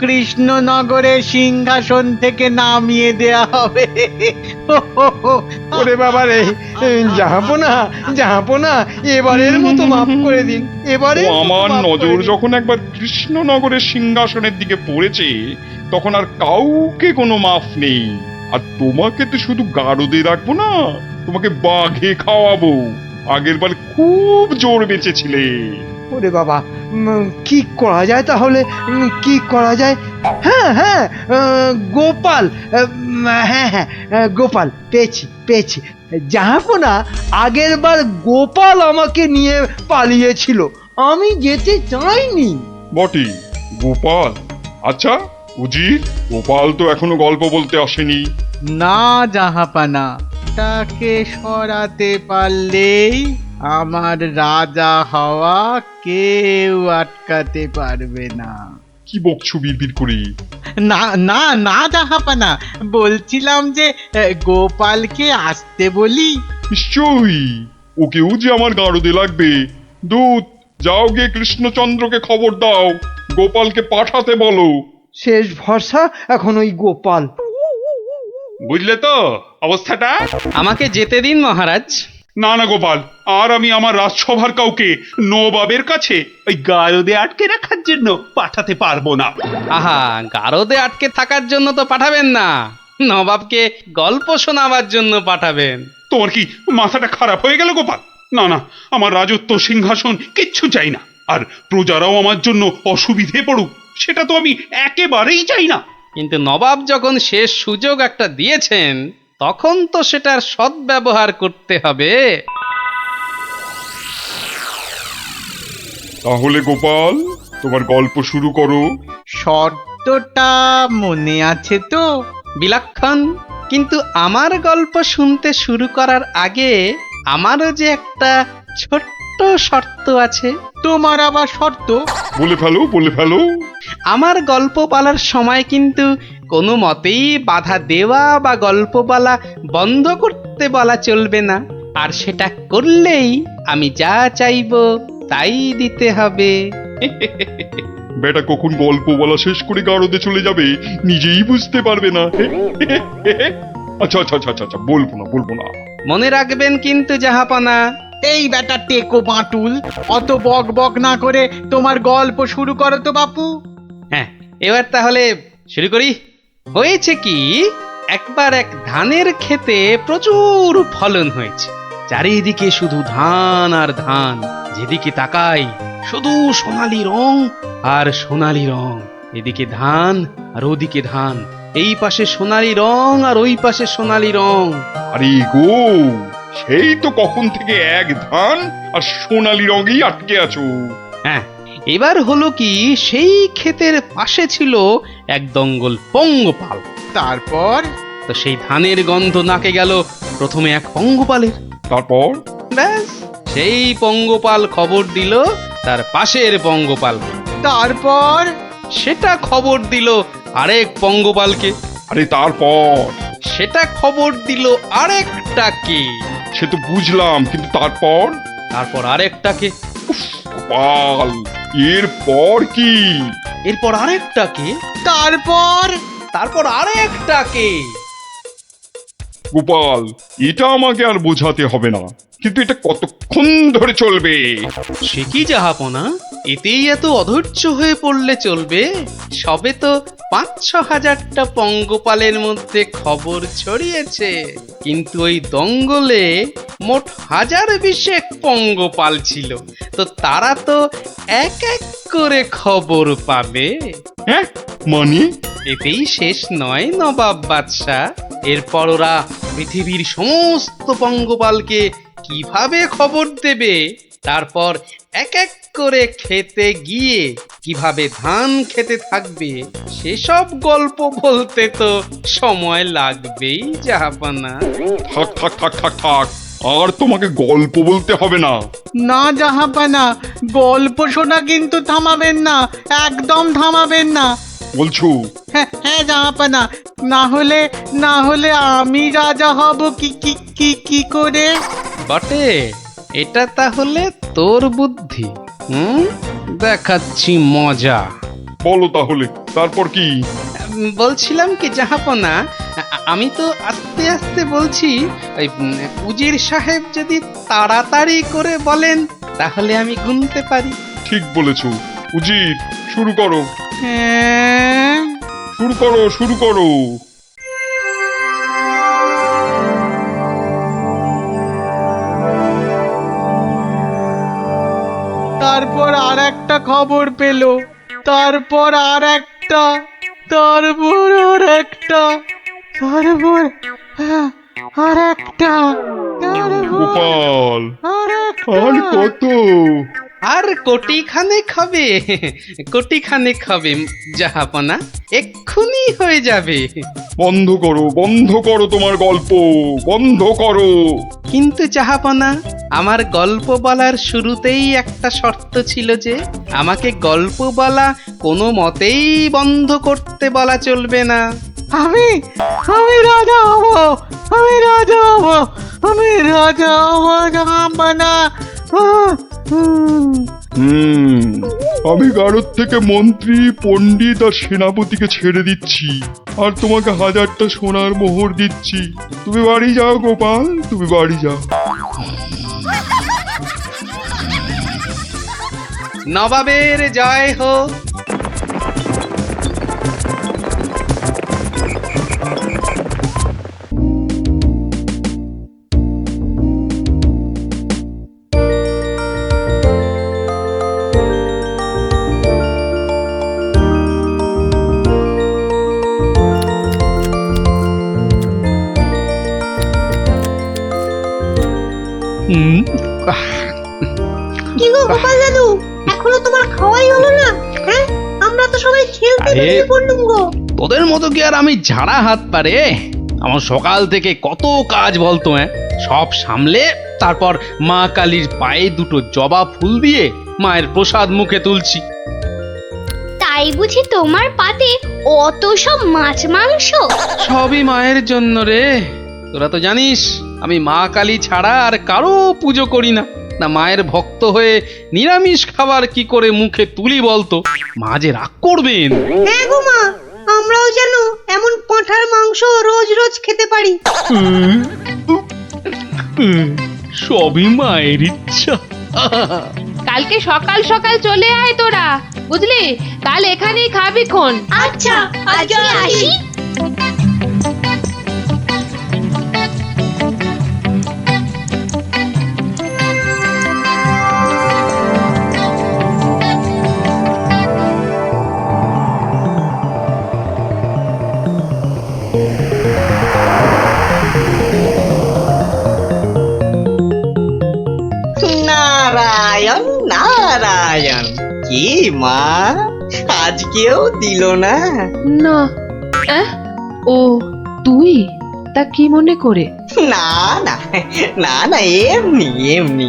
কৃষ্ণনগরের সিংহাসন থেকে নামিয়ে দেয়া হবে। ওরে বাবা রে, জাহাপনা, এবারের মতো মাফ করে দিন, এবারে আমার নজর যখন একবার কৃষ্ণনগরের সিংহাসনের দিকে পড়েছে, তখন আর কাউকে কোনো মাফ নেই। আর তোমাকে তো শুধু গারদে রাখবো না, তোমাকে বাঘে খাওয়াবো। আগের বার খুব জোর বেঁচেছিলে। ওরে বাবা, কি করা যায় তাহলে, কি করা যায়? হ্যাঁ হ্যাঁ, গোপাল, হ্যাঁ হ্যাঁ, গোপাল, পেয়েছি। জাহাপনা, আগের বার গোপাল আমাকে নিয়ে পালিয়েছিল, আমি যেতে চাইনি। বটে, গোপাল? আচ্ছা উজির, গোপাল তো এখনো গল্প বলতে আসেনি। না জাহাপানা, তাকে সরাতে পারলেই আমার রাজা হওয়া কেউ আটকাতে পারবে না। কি বকছো বিড়বিড় করে? না না না জাহাপানা, বলছিলাম যে গোপালকে আসতে বলি। নিশ্চয়ই, ওকেও যে আমার গারদে লাগবে। দূত, যাও গিয়ে কৃষ্ণচন্দ্রকে খবর দাও, গোপালকে পাঠাতে বলো। শেষ ভরসা এখন ওই গোপাল। বুঝলে তো অবস্থাটা? আমাকে যেতে দিন মহারাজ। না না গোপাল, আর আমি আমার রাজসভার কাউকে নবাবের কাছে ওই গারদে আটকে রাখার জন্য পাঠাতে পারবো না। আহা, গারদে আটকে থাকার জন্য তো পাঠাবেন না, নবাবকে গল্প শোনাবার জন্য পাঠাবেন। তোমার কি মাথাটা খারাপ হয়ে গেল গোপাল? না না, আমার রাজত্ব সিংহাসন কিচ্ছু চাই না, আর প্রজারাও আমার জন্য অসুবিধে পড়ুক, সেটা তো আমি একেবারেই চাই না। কিন্তু নবাব যখন শেষ সুযোগ একটা দিয়েছেন, তখন তো সেটার সদ্ব্যবহার করতে হবে। তাহলে গোপাল, তোমার গল্প শুরু করো। শর্তটা মনে আছে তো? বিলক্ষণ, কিন্তু আমার গল্প শুনতে শুরু করার আগে আমারও যে একটা ছোট্ট শর্ত আছে। তোমার আবার শর্ত? বলে ফেলো। আমার গল্প বলার সময় কিন্তু কোনো মতেই বাধা দেওয়া বা গল্প বলা বন্ধ করতে বলা চলবে না, আর সেটা করলেই আমি যা চাইবো তাই দিতে হবে। বেটা কখন গল্প বলা শেষ করে গারদে চলে যাবে নিজেই বুঝতে পারবে না। আচ্ছা, বলবো না। মনে রাখবেন কিন্তু জাহাপনা। এই বেটা টেকো বাঁটুল, অত বক বক না করে তোমার গল্প শুরু করো তো বাপু। হ্যাঁ, এবার তাহলে শুরু করি। হয়েছে কি, একবার এক ধানের ক্ষেতে প্রচুর ফলন হয়েছে। চারিদিকে শুধু ধান আর ধান, যেদিকে তাকাই শুধু সোনালী রং আর সোনালী রং। এদিকে ধান আর ওদিকে ধান, এই পাশে সোনালী রং আর ওই পাশে সোনালী রং। আরে গো, সেই তো কখন থেকে এক ধান আর সোনালী রঙেই আটকে আছো। হ্যাঁ, এবার হলো কি, সেই ক্ষেতের পাশে ছিল এক দঙ্গল পঙ্গপাল। তারপর? তো সেই ধানের গন্ধ নাকে গেল প্রথমে এক পঙ্গপালের। তারপর? ব্যাস, সেই পঙ্গপাল খবর দিল তার পাশের পঙ্গপাল। তারপর? সেটা খবর দিল আরেক পঙ্গপালকে। আরে তারপর? সেটা খবর দিল আরেকটাকে, সে তো বুঝলাম, কিন্তু তারপর? তারপর আরেকটাকে, গোপাল, এরপর কি? এরপর আরেকটাকে, তারপর তারপর আরেকটাকে। গোপাল, এটা আমাকে আর বোঝাতে হবে না, কিন্তু এটা কতক্ষণ ধরে চলবে? সে কি জাহাপনা, এতেই এত অধৈর্য হয়ে পড়লে চলবে? সবে তো ৫-৬ হাজারটা পঙ্গপালের মধ্যে খবর ছড়িয়েছে, কিন্তু ওই দঙ্গলে মোট ১০২০ পঙ্গপাল ছিল, তো তারা তো এক এক করে খবর পাবে। হ্যাঁ, মানে? এতেই শেষ নয় নবাব বাদশাহ, এরপর ওরা পৃথিবীর সমস্ত পঙ্গপালকে কিভাবে খবর দেবে, তারপর এক এক করে খেতে গিয়ে কিভাবে ধান খেতে থাকবে, সেসব গল্প বলতে তো সময় লাগবেই জাহাপনা। থাক থাক থাক থাক থাক, আর তোমাকে গল্প বলতে হবে না। না জাহাপানা, গল্প শোনা কিন্তু থামাবেন না, একদম থামাবেন না। বলছো? হ্যাঁ হ্যাঁ জাহাপানা, না হলে আমি রাজা হব কি কি কি কি করে? বটে, এটা তাহলে তোর বুদ্ধি। দেখাচ্ছি মজা। বলো তাহলে, তারপর কি? বলছিলাম কি জাহাপনা, আমি তো আস্তে আস্তে বলছি, ওই উজির সাহেব যদি তাড়াতাড়ি করে বলেন তাহলে আমি গুনতে পারি। ঠিক বলেছো। উজির, শুরু করো। হ্যাঁ, শুরু করো, শুরু করো। তারপর আর একটা খবর পেলো, তারপর আর একটা, তারপর আর একটা, তারপর আর একটা, গোপাল, আর আর কত? আর কোটি খানেক হবে, কোটি খানেক হবে জাহাপনা, এক্ষুনি হয়ে যাবে। বন্ধ করো, বন্ধ করো তোমার গল্প, বন্ধ করো। কিন্তু জাহাপনা, আমার গল্প বলার শুরুতেই একটা শর্ত ছিল যে আমাকে গল্প বলা কোনো মতেই বন্ধ করতে বলা চলবে না। আমি রাজা হব, আমি রাজা হব, আমি রাজা হব জাহাপানা। আমি গারদ থেকে মন্ত্রী, পণ্ডিত আর সেনাপতিকে ছেড়ে দিচ্ছি, আর তোমাকে 1000টা সোনার মোহর দিচ্ছি। তুমি বাড়ি যাও গোপাল, তুমি বাড়ি যাও। নবাবের জয় হোক। কি গো গোপাল দাদু, এখনো তোমার খাওয়াই হলো না? হ্যাঁ, আমরা তো সবাই খেলতে বেরিয়ে পড়লুম গো। তোদের মতো কি আর আমি ঝাড়া হাত পারে? আমার সকাল থেকে কত কাজ বলতো, সব সামলে তারপর মা কালীর পায়ে দুটো জবা ফুল দিয়ে মায়ের প্রসাদ মুখে তুলছি। তাই বুঝি তোমার পাতে অত সব মাছ মাংস? সবই মায়ের জন্য রে। তোরা তো জানিস আমি মা কালী ছাড়া আর কারো পুজো করি না। না মায়ের ভক্ত হয়ে নিরামিষ খাবার কি করে মুখে তুলি বলতো? মা যে রাগ করবেন। হ্যাঁ গো মা, আমরাও যেন এমন পাঁঠার মাংস রোজ রোজ খেতে পারি। সবই মায়ের ইচ্ছা। কালকে সকাল সকাল চলে আয় তোরা, বুঝলি? কাল এখানেই খাবি খন। আচ্ছা, আজকে আসি। নারায়ণ নারায়ণ, কি মা, আজকেও দিল না? না, ও তুই? তা কি মনে করে? না না না না, এমনি এমনি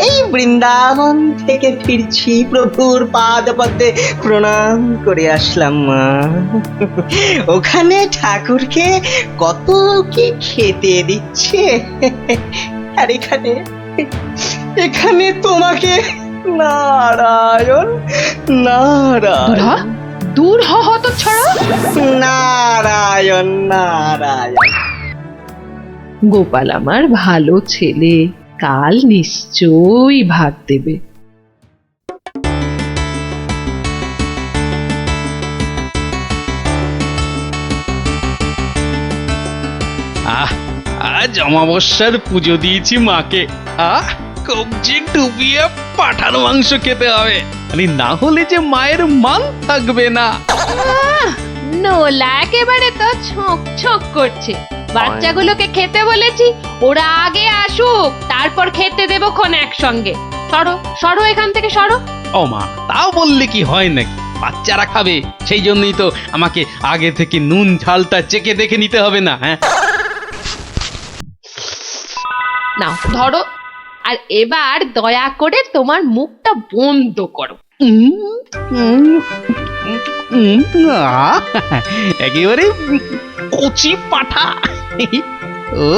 এই বৃন্দাবন থেকে ফিরছি, প্রভুর পাদ পদ্মে প্রণাম করে আসলাম মা। ওখানে ঠাকুরকে কত কি খেতে দিচ্ছে, আর এখানে এখানে তোমাকে নারায়ণ নারায়ণ দূর হ হত ছড়া। নারায়ণ নারায়ণ। গোপাল আমার ভালো ছেলে, কাল নিশ্চয়ই ভাগ দেবে। আজ অমাবস্যার পুজো দিয়েছি মাকে। কবজি ডুবিয়ে পাঠার মাংস খেতে হবে, আরে না হলে যে মায়ের মান থাকবে না। নোলা একেবারে তো ছক ছক করছে। বাচ্চাগুলোকে খেতে বলেছি, ওরা আগে আসুক, তারপর খেতে দেবো খন একসঙ্গে। সরো সরো এখান থেকে সরো। ও মা, তাও বললে কি হয় নাকি? বাচ্চারা খাবে, সেই জন্যই তো আমাকে আগে থেকে নুন ঝালটা চেকে দেখে নিতে হবে না? হ্যাঁ, নাও ধরো, আর এবার দয়া করে তোমার মুখটা বন্ধ করো। একেবারে কচি পাঠা। ও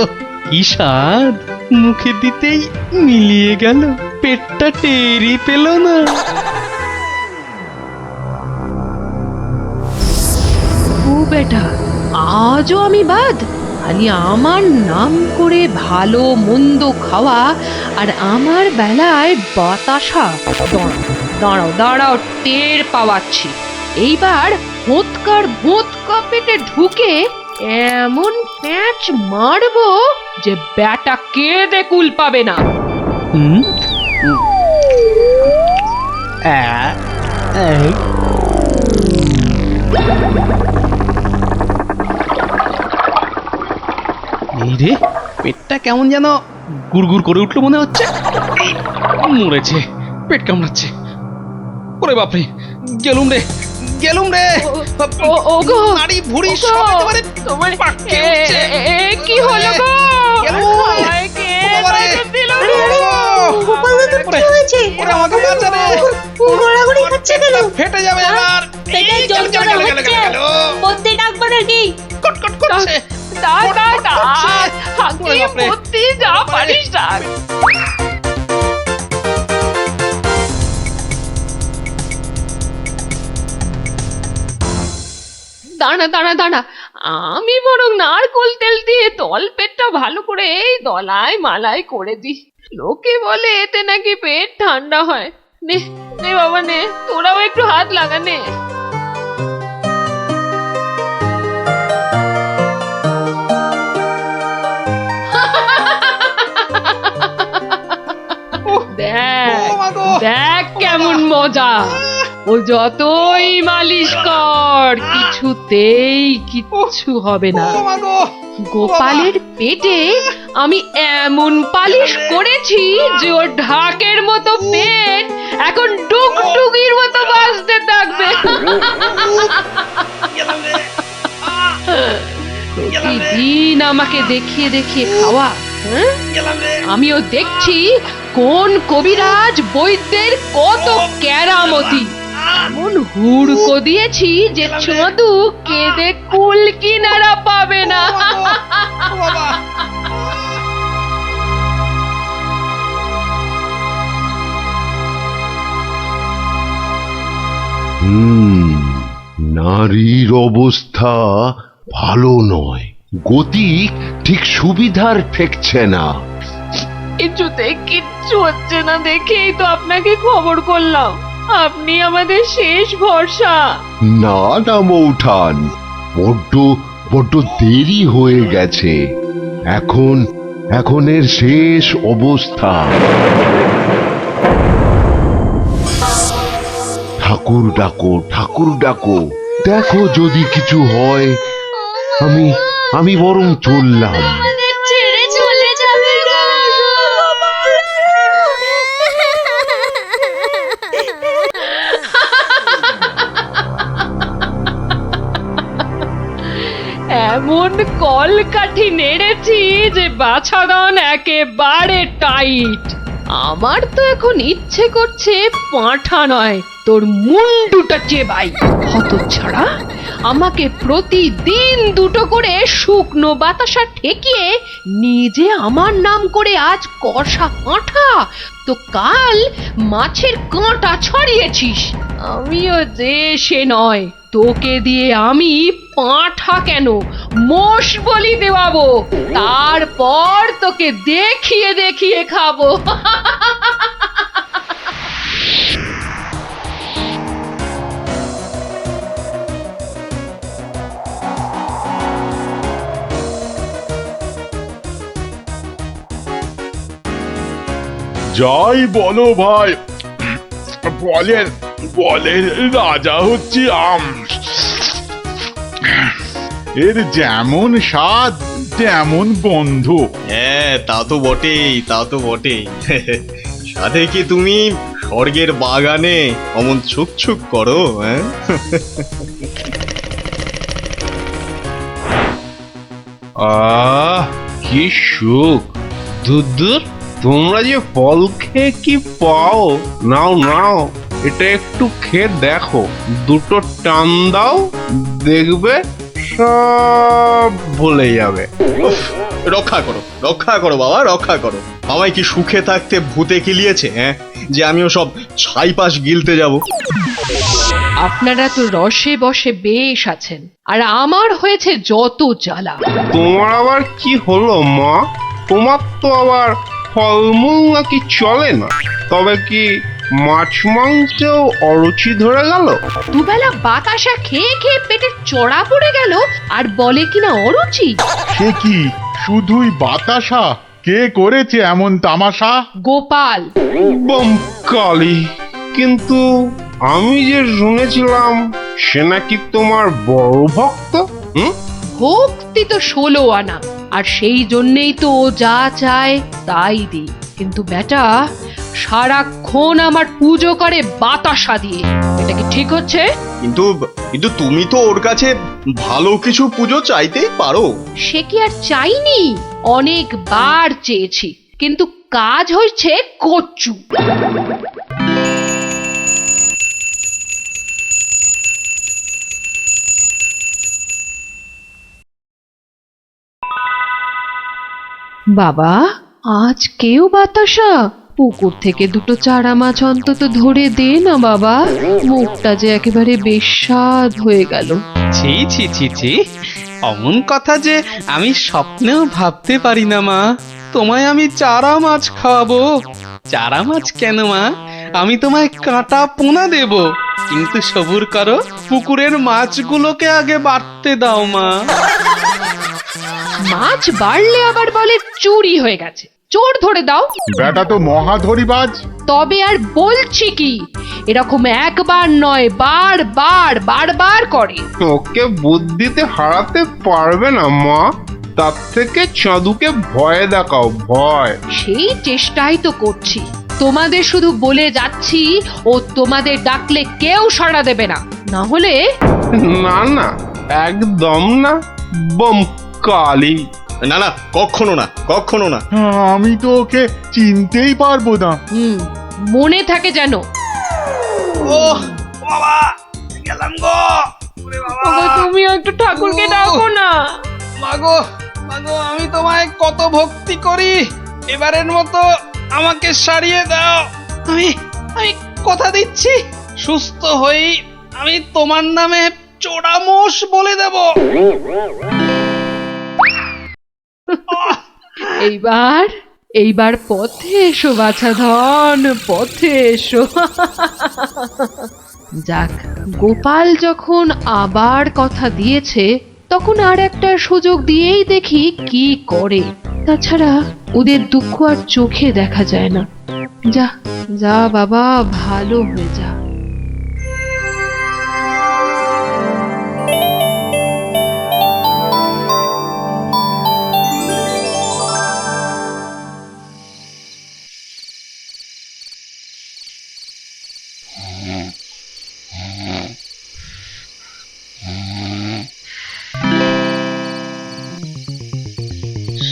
কি স্বাদ, মুখে দিতেই মিলিয়ে গেল, পেটটা টেরি পেল না। ও বেটা, আজও আমি বাদ? খালি আমার নাম করে ভালো মন্দ খাওয়া, আর আমার বেলায় বাতাসা। দাঁড়াও দাঁড়াও, টের পাওয়াচ্ছি। এইবার ভোঁতকা পেটে ঢুকে এমন প্যাঁচ মারবো যে ব্যাটা কেঁদে কুল পাবে না। এই রে, পেটটা কেমন যেন গুড়গুড় করে উঠলো মনে হচ্ছে। মরেছে, পেট কামড়াচ্ছে। ওরে বাপরে, গেলুম রে গেলুম রে। ওগো, নাড়ি ভুঁড়ি সব একেবারে তোমার পাককে উঠছে। কি হলো গো? আমায় কে বাঁচা দিল রে? গোপাল দাদুর কি হয়েছে? ওরে আমাকে বাঁচা রে, গড়াগড়ি খাচ্ছে কেন? ফেটে যাবে এবার। পেটে যন্ত্রণা হচ্ছে, বদ্যি ডাকবো নাকি? কটকট করছে। হাঁকি বুদ্ধি যা পারিস ডাক। দাঁড়া দাঁড়া দাঁড়া, আমি বরং নারকোল তেল দিয়ে তল পেটটা ভালো করে এই দলাই মালাই করে দিই। লোকে বলে এতে নাকি পেট ঠান্ডা হয়। নে নে বাবা নে, তোরাও একটু হাত লাগা নে। দেখ কেমন মজা। ও যতই মালিশ কর, কিছুতেই কিচ্ছু হবে না। গোপালের পেটে আমি এমন পালিশ করেছি যে ওর ঢাকের মতো পেট এখন ডুগডুগির মতো বাজতে থাকবে। প্রতিদিন আমাকে দেখিয়ে দেখিয়ে খাওয়া, হ্যাঁ? আমিও দেখছি কোন কবিরাজ বৈদ্যের কত কেরামতি। এমন হুড়কো দিয়েছি যে ছদু কেঁদে কুল কিনারা পাবে না। নারীর অবস্থা ভালো নয়, গতি ঠিক সুবিধার ঠেকছে না। কিছুতেই কিচ্ছু হচ্ছে না দেখেই তো আপনাকে খবর করলাম। আপনি আমাদের শেষ ভরসা। না না মৌঠান, বড্ড দেরি হয়ে গেছে। এখন এর শেষ অবস্থা। ঠাকুর ডাকো, ঠাকুর ডাকো, দেখো যদি কিছু হয়। আমি বরং চললাম। ছেড়ে চলে যাবে গো। এমন কলকাঠি নেড়েছি যে বাছাধন একেবারে টাইট। আমার তো এখন ইচ্ছে করছে পাঁঠা নয়, তোর মুন্ডুটা চেবাই। হতচ্ছাড়া, আমাকে প্রতিদিন দুটো করে শুকনো বাতাসা ঠেকিয়ে নিজে আমার নাম করে আজ কষা পাঁঠা, তো কাল মাছের কাঁটা ছড়িয়েছিস। আমিও যে সে নয়, তোকে দিয়ে আমি পাঁঠা কেন মোষ বলি দেওয়াবো, তারপর তোকে দেখিয়ে দেখিয়ে খাবো। যাই বলো ভাই, বলেন বলেন রাজা হচ্ছে আম। এর যেমন স্বাদ তেমন গন্ধ। হ্যাঁ, তা তো বটেই, তা তো বটেই। সাথে কি তুমি স্বর্গের বাগানে অমন ছুকছুক করো? হ্যাঁ, আহ কি সুখ! দূর, তোমরা যে ফল খেয়ে কি পাও! নাও নাও, এটা একটু খেয়ে দেখো, দুটো টান দাও, দেখবে সব ভুলে যাবে। রক্ষা করো, রক্ষা করো বাবা, রক্ষা করো। আমায় কি সুখে থাকতে ভূতে কিলিয়েছে? হ্যাঁ, যে আমিও সব ছাইপাশ গিলতে যাব। আপনারা তো রসে বসে বেশ আছেন, আর আমার হয়েছে যত জ্বালা। তোমার আবার কি হলো মা? তোমার তো আবার ফলমূল নাকি চলে না? তবে কি মাছ মাংসেও অরুচি ধরে গেল? দুবেলা বাতাসা খেয়ে খেয়ে পেটের চড়া পড়ে গেল, আর বলে কিনা অরুচি। সে কি শুধুই বাতাসা? কে করেছে এমন তামাশা? গোপাল। কালী, কিন্তু আমি যে শুনেছিলাম সে নাকি তোমার বড় ভক্ত। ভক্তি তো 16 আনা, আর সেই জন্যেই তো ও যা চায় তাই দিই। কিন্তু বেটা সারাক্ষণ আমার পুজো করে বাতাসা দিয়ে, এটা কি ঠিক হচ্ছে? কিন্তু কিন্তু তুমি তো ওর কাছে ভালো কিছু পুজো চাইতেই পারো। সে কি আর চাইনি? অনেকবার চেয়েছি, কিন্তু কাজ হয়েছে কচু। বাবা, আজ কেউ বাতাসা? পুকুর থেকে দুটো চারা মাছ অন্তত ধরে দে না বাবা, মুখটা যে একেবারে বেস্বাদ হয়ে গেল। ছি ছি ছি ছি, অমন কথা যে আমি স্বপ্নেও ভাবতে পারি না মা। তোমায় আমি চারা মাছ খাওয়াবো। চারা মাছ কেন মা, আমি তোমায় কাঁটা পোনা দেব, কিন্তু সবুর করো, পুকুরের মাছগুলোকে আগে বাড়তে দাও মা। মাছ বাড়লে আবার বলে চুরি হয়ে গেছে, চোর ধরে দাও। বেটা তো মহাধরিবাজ। তবে আর বলছি কি, এরকম একবার নয়, বারবার করে। ওকে বুদ্ধিতে হারাতে পারবে না মা, তার থেকে চাঁদুকে ভয় দেখাও, ভয়। সেই চেষ্টাই তো করছি, তোমাদের শুধু বলে যাচ্ছি ও তোমাদের ডাকলে কেউ সাড়া দেবে না, না হলে। না না, একদম না, কালী। না না, কখনো না, কখনো না। আমি তো ওকে চিনতেই পারবো না। মনে থাকে যেন। তুমি একটু ঠাকুরকে ডাকো না। মাগো মাগো, আমি তোমায় কত ভক্তি করি, এবারের মতো আমাকে সারিয়ে দাও। আমি আমি কথা দিচ্ছি, সুস্থ হই আমি তোমার নামে চোরামোষ বলে দেব। এইবার পথে এসো বাছা ধন, পথে এসো। যাক, গোপাল যখন আবার কথা দিয়েছে, তখন আর একটা সুযোগ দিয়েই দেখি কি করে। তাছাড়া ওদের দুঃখ আর চোখে দেখা যায় না। যা যা বাবা, ভালো হয়ে যা।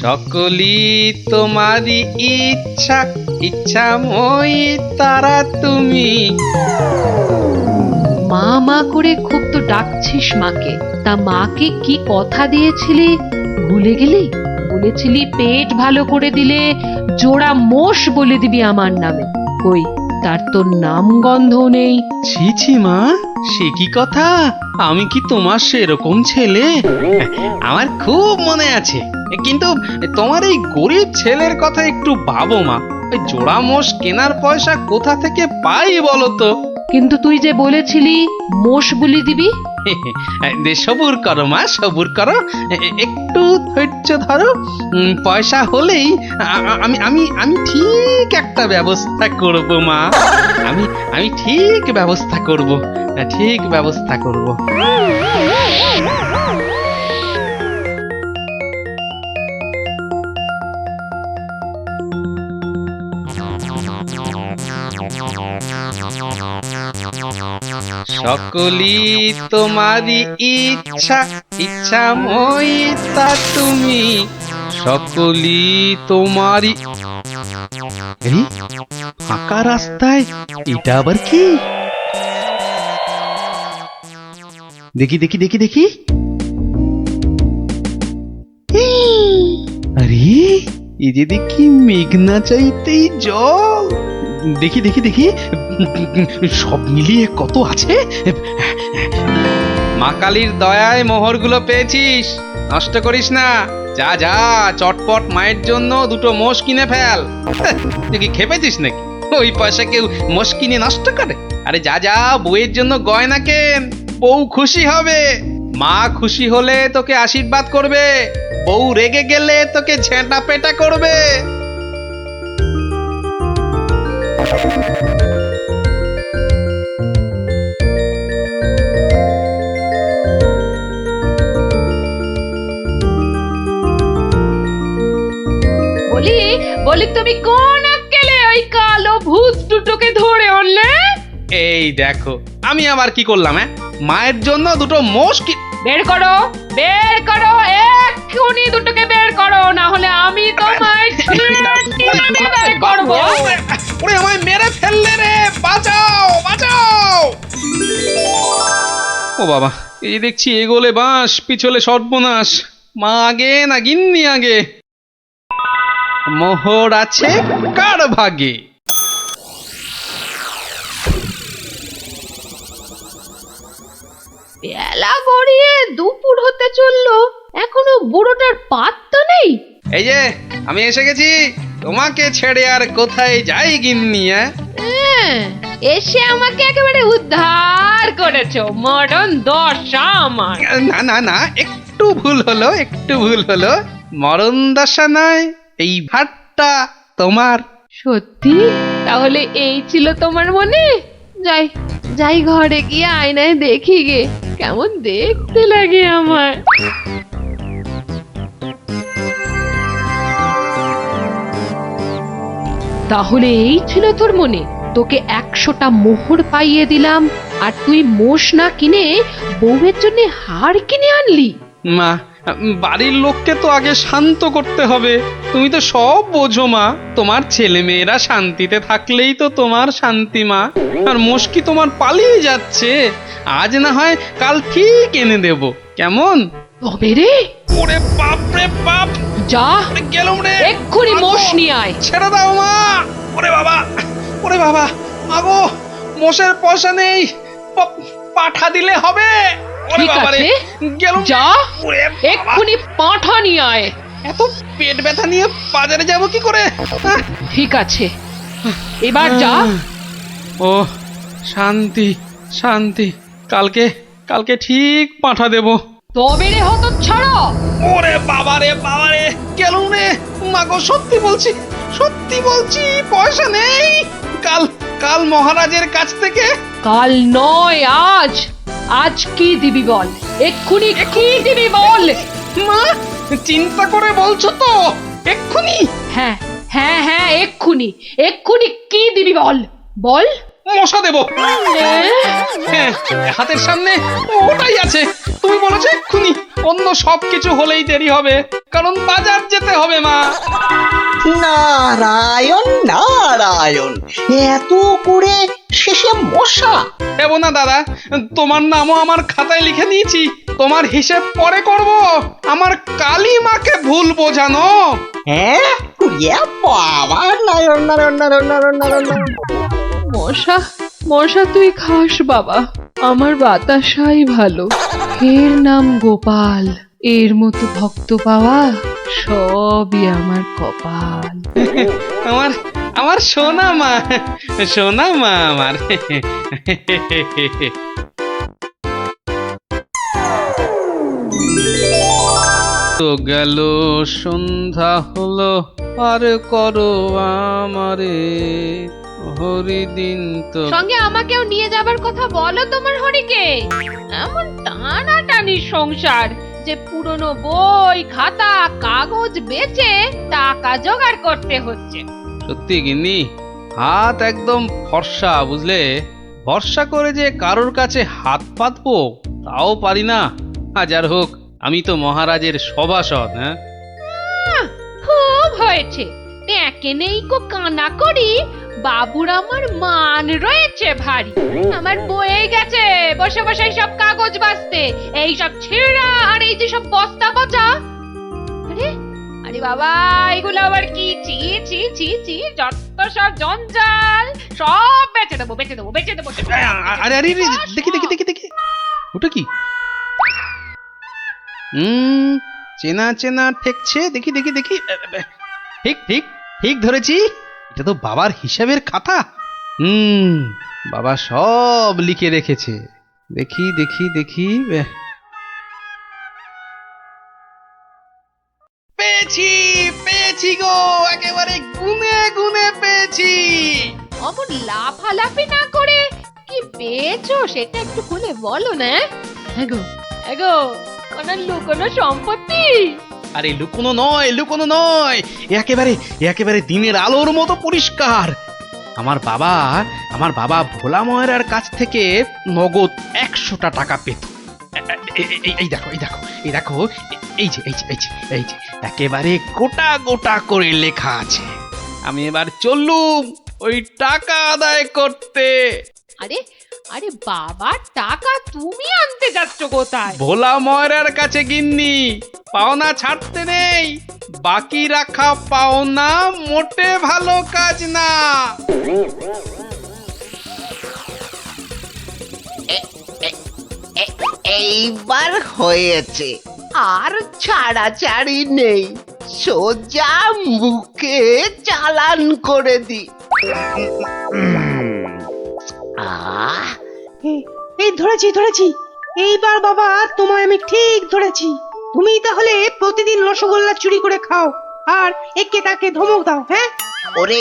সকলই তোমারই ইচ্ছা, ইচ্ছাময়ী তারা তুমি। মা মা করে খুব তো ডাকছিস মাকে, তা মাকে কি কথা দিয়েছিলি ভুলে গেলি? বলেছিলি পেট ভালো করে দিলে জোড়া মোষ বলে দিবি আমার নামে। কই তার তো নাম গন্ধ নেই। ছি ছি মা, সে কি কথা? আমি কি তোমার সেরকম ছেলে? আমার খুব মনে আছে, কিন্তু তোমার এই গরিব ছেলের কথা একটু ভাবো মা। ওই জোড়া মোষ কেনার পয়সা কোথা থেকে পাই বলো তো? কিন্তু তুই যে বলেছিলি মোষ বলি দিবি। সবুর করো মা, সবুর করো, একটু ধৈর্য ধরো। পয়সা হলেই আমি আমি আমি ঠিক একটা ব্যবস্থা করব মা। আমি ঠিক ব্যবস্থা করব, ঠিক ব্যবস্থা করব। সকলই তোমারই ইচ্ছা, ইচ্ছাময়ী তা তুমি। সকলই তোমারই। এই ফাঁকা রাস্তায় এটা আবার কি? দেখি দেখি দেখি দেখি। আরে এই যে দেখি মেঘনা চাইতেই জল। দেখি দেখি দেখি, সব মিলিয়ে কত আছে। মা কালীর দয়ায় মোহরগুলো পেয়েছিস, নষ্ট করিস না। যা যা, চটপট মায়ের জন্য দুটো মোষ কিনে ফেল। তুই কি খেপেছিস নাকি? ওই পয়সা কেউ মোষ কিনে নষ্ট করে? আরে যা যা, বউয়ের জন্য গয়না কেন, বউ খুশি হবে। মা খুশি হলে তোকে আশীর্বাদ করবে, বউ রেগে গেলে তোকে ঝেঁটা পেটা করবে। বলি বলি তুমি কোন আক্কেলে ওই কালো ভূত দুটোকে ধরে আনলে? এই দেখো, আমি আবার কি করলাম? মায়ের জন্য দুটো মোষ কি। বের করো, বের করো, এক্ষুনি দুটোকে বের করো, না হলে আমি তোমায় বের করব। ওরে আমায় মেরে ফেললে রে, বাঁচাও বাঁচাও। ও বাবা, এই দেখছি এগোলে বাঁশ, পিছলে সর্বনাশ। মা আগে না গিন্নি আগে? মোহর আছে কার ভাগে? বেলা গড়িয়ে দুপুর হতে চললো, এখনো বুড়োটার পাত্তা নেই। এই যে আমি এসে গেছি, তোমাকে ছেড়ে আর কোথায় যাই গিন্নি? এসে আমাকে একেবারে উদ্ধার করেছো, মরণ দশা আমার। না না না, একটু ভুল হলো, একটু ভুল হলো। মরণ দশা নয়, এই ভাতটা তোমার। সত্যি? তাহলে এই ছিল তোমার মনে? যাই যাই, ঘরে গিয়ে আয়নায় দেখি গে কেমন দেখতে লাগে আমার। তাহলে এই ছিল তোর মনে? তোকে 100টা মোহর পাইয়ে দিলাম, আর তুই মোষ না কিনে বউয়ের জন্য হার কিনে আনলি? মা, বাড়ির লোককে তো আগে শান্ত করতে হবে। তুমি তো সব বোঝো মা। তোমার ছেলে মেয়েরা শান্তিতে থাকলেই তো তোমার শান্তি মা। আর মুশকি তোমার পালিয়ে যাচ্ছে, আজ না হয় কাল ঠিক এনে দেব, কেমন? তবে রে, ওরে বাপ রে বাপ, যা গেলুম রে, এক্ষুনি মোষ নিয়ে আয়। ছেড়ে দাও মা। ওরে বাবা, ওরে বাবা, আগো মোষের পয়সা নেই, পাঠা দিলে হবে। ঠিক আছে, যা এক্ষুনি পাঠা নিয়ে আয়। এত পেট ব্যথা নিয়ে বাজারে যাব কি করে? ঠিক আছে, এবার যা। ও শান্তি শান্তি, কালকে কালকে ঠিক পাঠা দেব। তবে রে হতচ্ছাড়া। ওরে বাবা রে বাবা রে, গেলুম রে। মাগো সত্যি বলছি, সত্যি বলছি, পয়সা নেই। কাল কাল মহারাজের কাছ থেকে। কাল নয়, আজ। আজ কি দিবি বল, এক্ষুনি কি দিবি বল। মা, চিন্তা করে বলছো তো? এক্ষুনি? হ্যাঁ হ্যাঁ হ্যাঁ, এক্ষুনি এক্ষুনি কি দিবি বল, বল। মশা দেবো। হ্যাঁ, হাতের সামনে ওটাই আছে। তুমি বলেছো এক্ষুনি অন্য সবকিছু হলেই দেরি হবে, কারণ বাজার যেতে হবে মা। নারায়ণ নারায়ণ, এত করে শেষে মশা। দেবো না দাদা, তোমার নামও আমার খাতায় লিখে নিয়েছি। তোমার হিসেব পরে করব, আমার কালী মাকে ভুল বোঝানো। হ্যাঁ, বাবা, নারায়ণ নারায়ণ নারায়ণ নারায়ণ নারায়ণ। মশা মশা তুই খাস বাবা, আমার বাতাসাই ভালো। এর নাম গোপাল, এর মতো ভক্ত পাওয়া সবই আমার কপাল। আমার আমার সোনা মা, সোনা মা আমার। তো গেল সন্ধ্যা হলো, আর করো আমারে হরিদিন। তো সঙ্গে আমাকেও নিয়ে যাবার কথা বলো তোমার হরিকে। এমন টানাটানির সংসার যে পুরনো বই খাতা কাগজ বেচে টাকা জোগাড় করতে হচ্ছে। সত্যি গিন্নি, হাত একদম ফর্সা, বুঝলে? ভরসা করে যে কারোর কাছে হাত পাতবো তাও পারি না। হাজার হোক আমি তো মহারাজের সভাসদ। হ্যাঁ, খুব হয়েছে। একে নেই কো কানা করি, বাবুর আমার মান রয়েছে ভারী। আমার বয়ে গেছে বসে বসে সব কাগজ বাঁচতে, এই সব ছেঁড়া আর এই যে সব বস্তা পচা। আরে আরে বাবা, এগুলো আবার কি? চি চি চি চি, যত সব জঞ্জাল, সব বেচে দেবো বেচে দেবো বেচে দেবো। আরে আরে দেখি দেখি দেখি দেখি, ওটা কি? চেনা চেনা ঠেকছে। দেখি দেখি দেখি, ঠিক ঠিক ঠিক ধরেছি, এটা তো বাবার হিসাবের খাতা। বাবা সব লিখে রেখেছে। দেখি দেখি দেখি, পেয়েছি পেয়েছি গো, একেবারে গুনে গুনে পেয়েছি। অমন লাফালাফি না করে কি পেয়েছো সেটা একটু খুলে বলো না। এগো এগো, কোন লুকোনো সম্পত্তি? আরে লুকোনো নয়, লুকোনো নয়, একেবারে একেবারে দিনের আলোর মতো পরিষ্কার। আমার বাবা ভোলা ময়রার কাছ থেকে নগদ 100টা টাকা পেত। এই দেখো এই দেখো এই দেখো, এই যে এই যে এই যে এই যে একেবারে গোটা গোটা করে লেখা আছে। আমি এবার চললুম ওই টাকা আদায় করতে। আরে আরে বাবা, টাকা তুমি আনতে যাচ্ছ কোথায়? ভোলা ময়রার কাছে গিন্নি। পাওনা ছাড়তে নেই, বাকি রাখা পাওনা মোটে ভালো কাজ না। এইবার হয়েছে, আর ছাড়াছাড়ি নেই, সোজা মুখে চালান করে দি। এই ধরেছি ধরেছি, এইবার বাবা তোমায় আমি ঠিক ধরেছি। তুমি তাহলে প্রতিদিন রসগোল্লা চুরি করে খাও আর একে তাকে ধমক দাও। হ্যাঁ, ওরে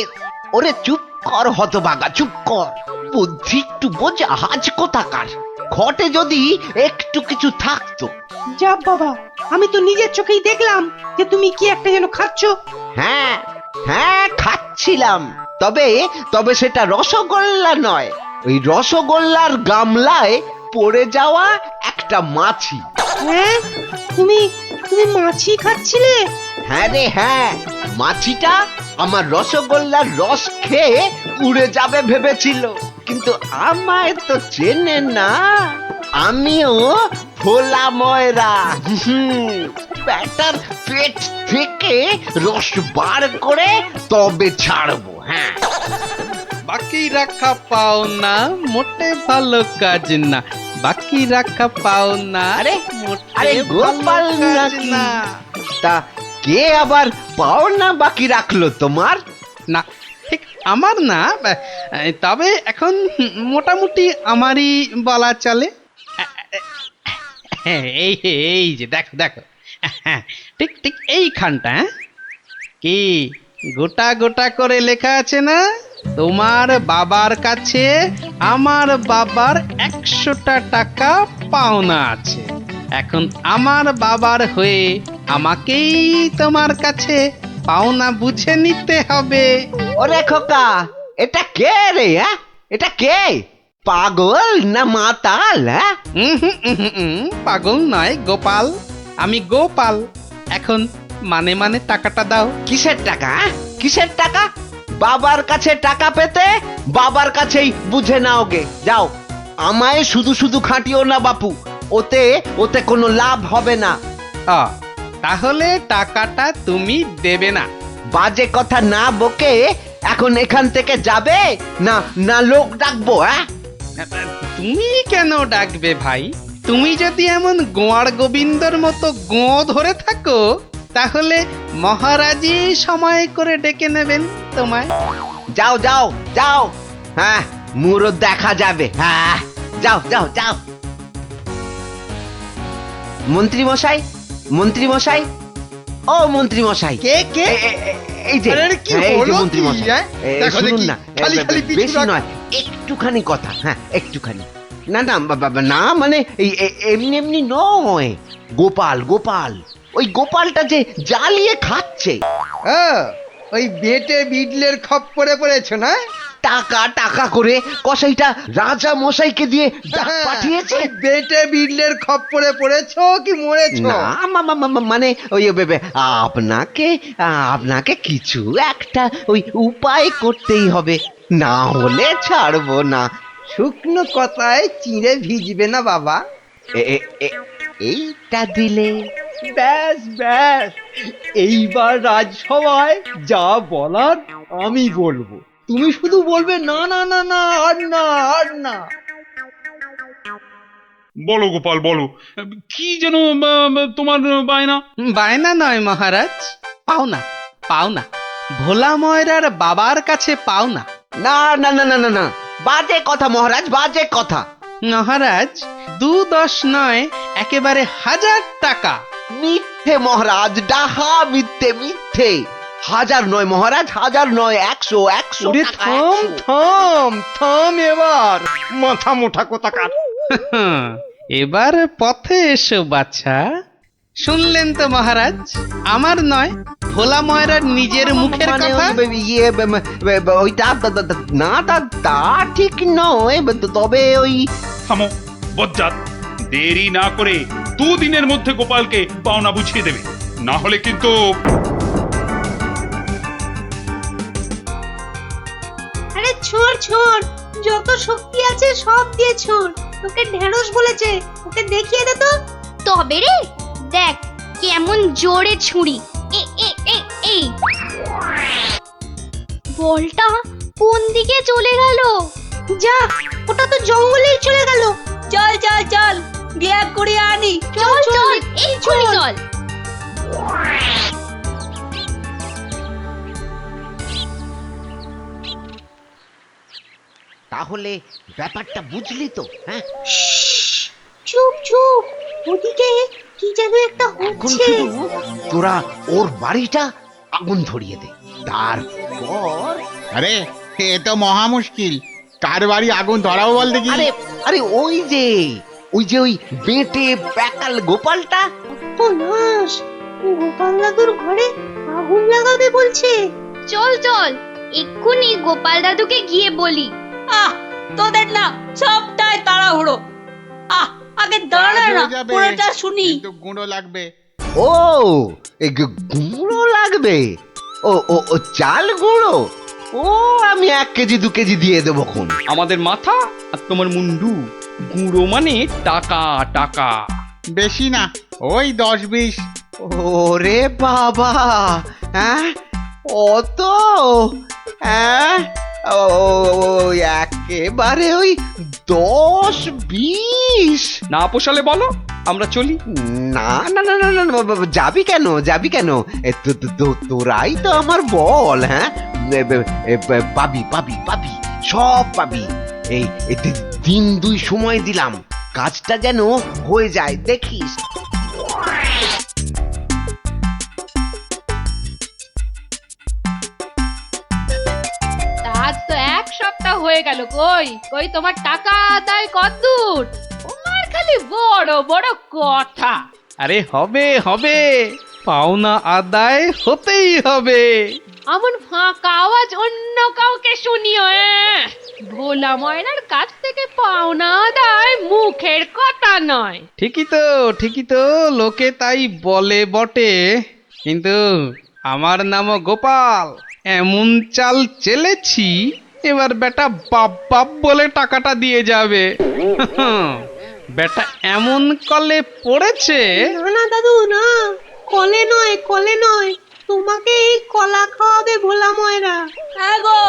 ওরে, চুপ কর হতভাগা, চুপ কর। বুদ্ধি একটু বোঝা, হাজ কোথাকার। ঘটে যদি একটু কিছু থাকতো। যা বাবা, আমি তো নিজের চোখেই দেখলাম যে তুমি কি একটা যেন খাচ্ছ। হ্যাঁ হ্যাঁ, খাচ্ছিলাম। তবে তবে সেটা রসগোল্লা নয়, ওই রসগোল্লার গামলায় পড়ে যাওয়া একটা মাছি। হ্যাঁ, তুমি তুমি মাছি খাচ্ছিলে? হ্যাঁ রে হ্যাঁ, মাছিটা আমার রসগোল্লার রস খেয়ে উড়ে যাবে ভেবেছিল, কিন্তু আমায় তো চেনে না। আমিও ভোলা ময়রা। ব্যাটার পেট থেকে রস বার করে তবে ছাড়বো। হ্যাঁ, বাকি রাখা পাওনা মোটে ভালো কাজ না, বাকি রাখা পাওনা আরে মোটে গোপাল না। তা কে আবার পাওনা বাকি রাখলো তোমার? না, ঠিক আমার না, তবে এখন মোটামুটি আমারই বলা চলে। এই এই যে দেখো দেখো, ঠিক ঠিক এইখানটা। কি গোটা গোটা করে লেখা আছে না? তোমার বাবার কাছে আমার বাবার 100টা টাকা পাওনা আছে। এখন আমার বাবার হয়ে আমাকেই তোমার কাছে পাওনা বুঝে নিতে হবে। ওরে খোকা, এটা কে রে? এটা কে? পাগল না মাতাল? হ্যাঁ, পাগল নয় গোপাল, আমি গোপাল। এখন মানে মানে টাকাটা দাও। কিসের টাকা? কিসের টাকা? বাবার কাছে টাকা পেতে বাবার কাছেই বুঝে নাও গে। যাও, আমায় শুধু শুধু খাটিও না বাপু, ওতে ওতে কোনো লাভ হবে না। তাহলে টাকাটা তুমি দেবে না? বাজে কথা না বকে এখন এখান থেকে যাবে না না লোক ডাকবো? হ্যাঁ, তুমি কেন ডাকবে ভাই? তুমি যদি এমন গোয়ার গোবিন্দর মতো গো ধরে থাকো তাহলে মহারাজই সময় করে ডেকে নেবেন তোমায়। যাও যাও যাও, হ্যাঁ মুরো দেখা যাবে। হ্যাঁ, যাও যাও যাও। মন্ত্রী মশাই, মন্ত্রী মশাই, ও মন্ত্রী মশাই। কে কে? এই যে কি এই যে হলো মন্ত্রী কি, মশাই, দেখো শুনুন দেখি, না, খালি খালি পিছু বেশি রাখ- নয়, একটুখানি কথা। হ্যাঁ, একটুখানি। না না না, মানে এমনি এমনি নয়। গোপাল গোপাল, ওই গোপালটা যে জ্বালিয়ে খাচ্ছে। ওই বেটে বিডলের খপ্পরে পড়েছ না? টাকা টাকা করে কসাইটা রাজা মশাইকে দিয়ে ডাক পাঠিয়েছে। ওই বেটে বিডলের খপ্পরে পড়েছ কি মরেছ? না মানে ওই আপনাকে আপনাকে কিছু একটা ওই উপায় করতেই হবে, না হলে ছাড়বো না। শুকনো কথায় চিঁড়ে ভিজবে না বাবা। এইটা দিলে ব্যাস ব্যাস, এইবার রাজসভায় যা বলার আমি বলবো, তুমি শুধু বলবে না না না না, আর না আর না। বলো গোপাল বলো, কি যেন তোমার বায়না? বায়না নয় মহারাজ, পাওনা পাওনা, ভোলা ময়রার বাবার কাছে পাওনা। না না না না না না, বাজে কথা মহারাজ, বাজে কথা। মহারাজ 2-10 নয়, একেবারে 1000 টাকা। মিথ্যে মহারাজ, ডাহা মিথ্যে মিথ্যে। 1000 নয় মহারাজ, 1000 নয়, 100 100 ওরে টাকা, থাম 100। থাম থাম, এবার মাথা মোটা কোথাকার। এবার পথে এসো বাছা। শুনলেন তো মহারাজ, আমার নয়, ভোলা ময়রার নিজের মুখের মানে কথা। ওইটা না, তা ঠিক নয়, তবে ওই থামো বজ্জাত, দেরি না করে 2 দিনের মধ্যে গোপালকে পাওনা বুঝিয়ে দেবে, না হলে কিন্তু আরে ছোড় ছোড়, যত শক্তি আছে সব দিয়ে ছোড়। তোকে ঢেঁড়স বলেছে, ওকে দেখিয়ে দে তো। তবে রে দেখ কেমন জোরে ছুরি। এই বলটা কোন দিকে চলে গেল? যা, ওটা তো জঙ্গলেই চলে গেল। চল চল চল, গিয়ে করে আনি। চল চল, এই চল চল। তাহলে ব্যাপারটা বুঝলি তো? হ্যাঁ, চুপ চুপ, ওদিকে কি যেন একটা এখন হচ্ছে। শুধু তোরা ওর বাড়িটা আগুন ধরিয়ে দে, তারপর আরে এ তো মহা মুশকিল, কার বাড়ি আগুন ধরাবো বল দেখি। আরে আরে ওই যে ওই বেটে প্যাকাল গোপালটা। ও নাশ, গোপাল দাদুর ঘরে আগুন লাগাবে বলছে। চল চল, এক্ষুনি গোপাল দাদুকে গিয়ে বলি। আহ, তোদের না সবটাই তাড়াহুড়ো। আহ, আগে দাঁড়া না, পুরোটা শুনি। কিন্তু গুঁড়ো লাগবে। ও, এই গুঁড়ো লাগবে? ও ও ও, চাল গুঁড়ো? ও, আমি 1 কেজি 2 কেজি দিয়ে দেবো খন। আমাদের মাথা আর তোমার মুন্ডু, গুঁড়ো মানে টাকা টাকা। বেশি না, ওই 10-20। ওরে বাবা, হ্যাঁ অত? হ্যাঁ, একেবারে ওই 10-20? না পোষালে বলো, আমরা চলি। না না না না না, যাবি কেন, যাবি কেন? তোরাই তো আমার বল। হ্যাঁ, পাবি পাবি পাবি, সব পাবি। এই 1-2 সময় দিলাম, কাজটা যেন হয়ে যায়, দেখিস। আজ তো 1 সপ্তাহ হয়ে গেল। কই কই তোমার টাকা আদায় কতদূর? তোমার খালি বড় বড় কথা। আরে হবে হবে, পাওনা আদায় হতেই হবে। এমন ফাঁকা আওয়াজ অন্য কাউকে শুনিও। ভোলা ময়রার কাছ থেকে পাওনা আদায় মুখের কথা নয়। ঠিকই তো লোকে তাই বলে বটে, কিন্তু আমার নামও গোপাল। এমন চাল চেলেছি, এবার বেটা বাপ বাপ বলে টাকাটা দিয়ে যাবে। বেটা এমন কলে পড়েছে। না না দাদু না, কলে নয় কলে নয়, তোমাকে এই কলা খাওয়াবে ভোলা ময়রা। হ্যাঁ গো,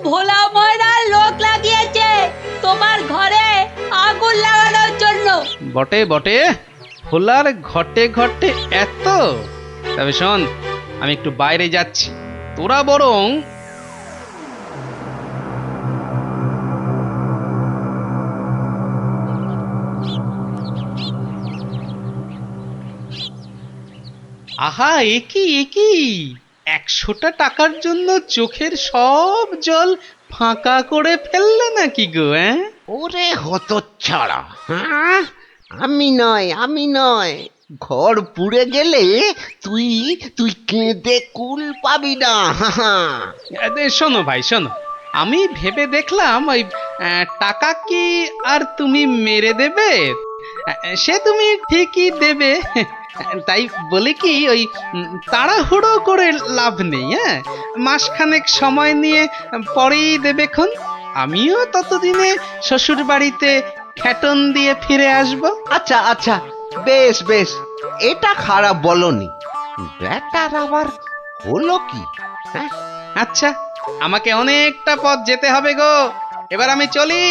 ভোলা ময়রার লোক লাগিয়েছে তোমার ঘরে আগুন লাগানোর জন্য। বটে বটে, ভোলার ঘটে ঘটে এত। তবে শোন, আমি একটু বাইরে যাচ্ছি, তোরা বরং আহা, একি 100টা টাকার জন্য চোখের সব জল ফাঁকা করে ফেললে নাকি গো? ওরে হতচ্ছাড়া, হ্যাঁ? আমি নয়, ঘর পুড়ে গেলে তুই তুই কেঁদে কুল পাবি না। শোনো ভাই শোনো, আমি ভেবে দেখলাম ওই টাকা কি আর তুমি মেরে দেবে? সে তুমি ঠিকই দেবে, তাই বলে কি ওই তাড়াহুড়ো করে লাভ নেই। হ্যাঁ, মাসখানেক সময় নিয়ে পরেই দেবেক্ষণ। আমিও ততদিনে শ্বশুর বাড়িতে খ্যাটন দিয়ে ফিরে আসবো। আচ্ছা আচ্ছা, বেশ বেশ, এটা খারাপ বলনি। ব্যাটার আবার হলো কি? হ্যাঁ, আচ্ছা, আমাকে অনেকটা পথ যেতে হবে গো, এবার আমি চলি।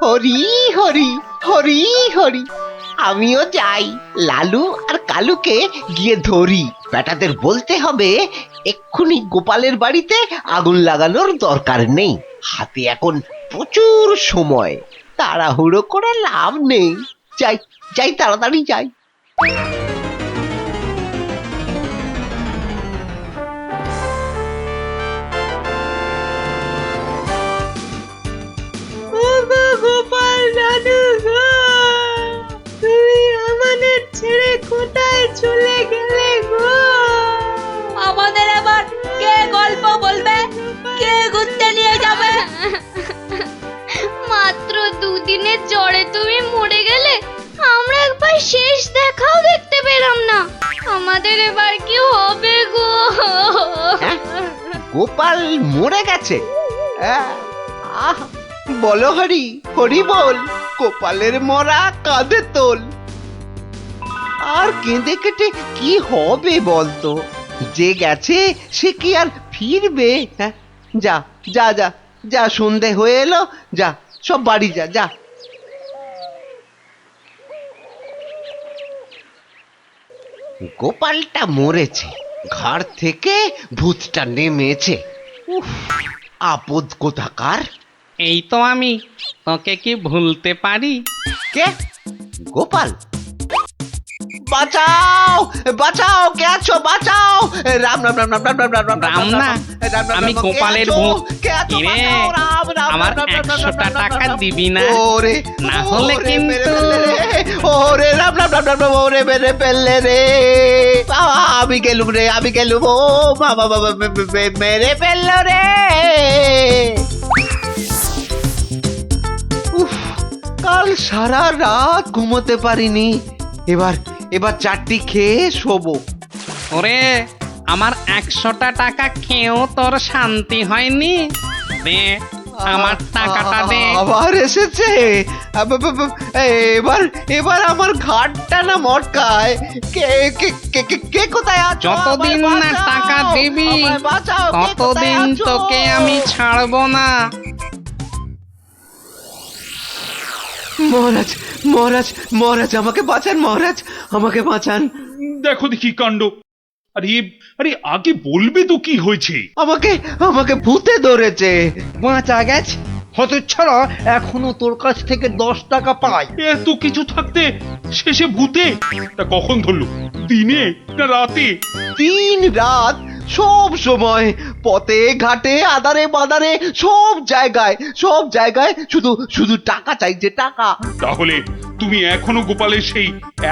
হরি হরি হরি হরি, আমিও যাই, লালু আর কালুকে গিয়ে ধরি। বেটাদের বলতে হবে এক্ষুনি গোপালের বাড়িতে আগুন লাগানোর দরকার নেই, হাতে এখন প্রচুর সময়, তাড়াহুড়ো করে লাভ নেই। যাই যাই, তাড়াতাড়ি যাই। গোপাল দাদু গো, তুমি আমাদের ছেড়ে কোথায় চলে গেলে গো? আমাদের আবার কে গল্প বলবে, কে ঘুরতে নিয়ে যাবে? মাত্র দুদিনের জ্বরে তুমি মরে গেলে, আমরা একবার শেষ দেখাও দেখতে পেলাম না। আমাদের এবার কি হবে গো? গোপাল মরে গেছে? আহ, বলো হরি হরি বল, গোপালের মরা কাঁধে তোল। আর কেঁদে কেটে কি হবে বলতো? যে গেছে সে কি আর ফিরবে? হ্যাঁ, যা যা যা যা, সন্ধে হয়ে এলো, যা সব বাড়ি যা যা। গোপালটা মরেছে, ঘাড় থেকে ভূতটা নেমেছে। উফ, আপদ কোথাকার। এই তো আমি, তোকে কি ভুলতে পারি? কে? গোপাল? বাঁচাও বাঁচাও, কে আছো? বাঁচাও! রাম রাম রাম রাম রাম রাম রাম রাম না, আমি গোপালের ভূত। কিরে, আমার 100টা টাকা দিবি না? ওরে, না হলে কিন্তু ওরে রাম রাম রাম রাম রাম, ওরে মেরে ফেললে রে, আমি গেলুম রে, আমি গেলুম, ও বাবা বাবা, মেরে ফেললো রে। উফ, কাল সারা রাত ঘুমোতে পারিনি, এবার চারটি খেয়ে শোবো। ওরে, আমার 100টা টাকা খেয়েও তোর শান্তি হয়নি? দে আমার টাকাটা দে। আবার এসেছে? এবার আমার ঘাটটা না মটকায়। কে কে কে কে কে কোথায় আছো? যতদিন না টাকা দিবি ততদিন তোকে আমি ছাড়বো না। মহারাজ মহারাজ মহারাজ, আমাকে বাঁচান মহারাজ, আমাকে বাঁচান। দেখো দেখি কাণ্ড। আরে আরে, আগে বলবে তো কি হয়েছে? আমাকে ভূতে ধরেছে। বাঁচা গেছে হতচ্ছাড়া, এখনো তোর কাছ থেকে 10 টাকা পাই। এত কিছু থাকতে শেষে ভূতে? তা কখন ধরলো? দিনে না রাতে? 3 রাত, সব সময়, পথে ঘাটে আদারে বাদারে, সব জায়গায় শুধু শুধু টাকা চাইছে, টাকা। তাহলে তুমি এখনো গোপালের সেই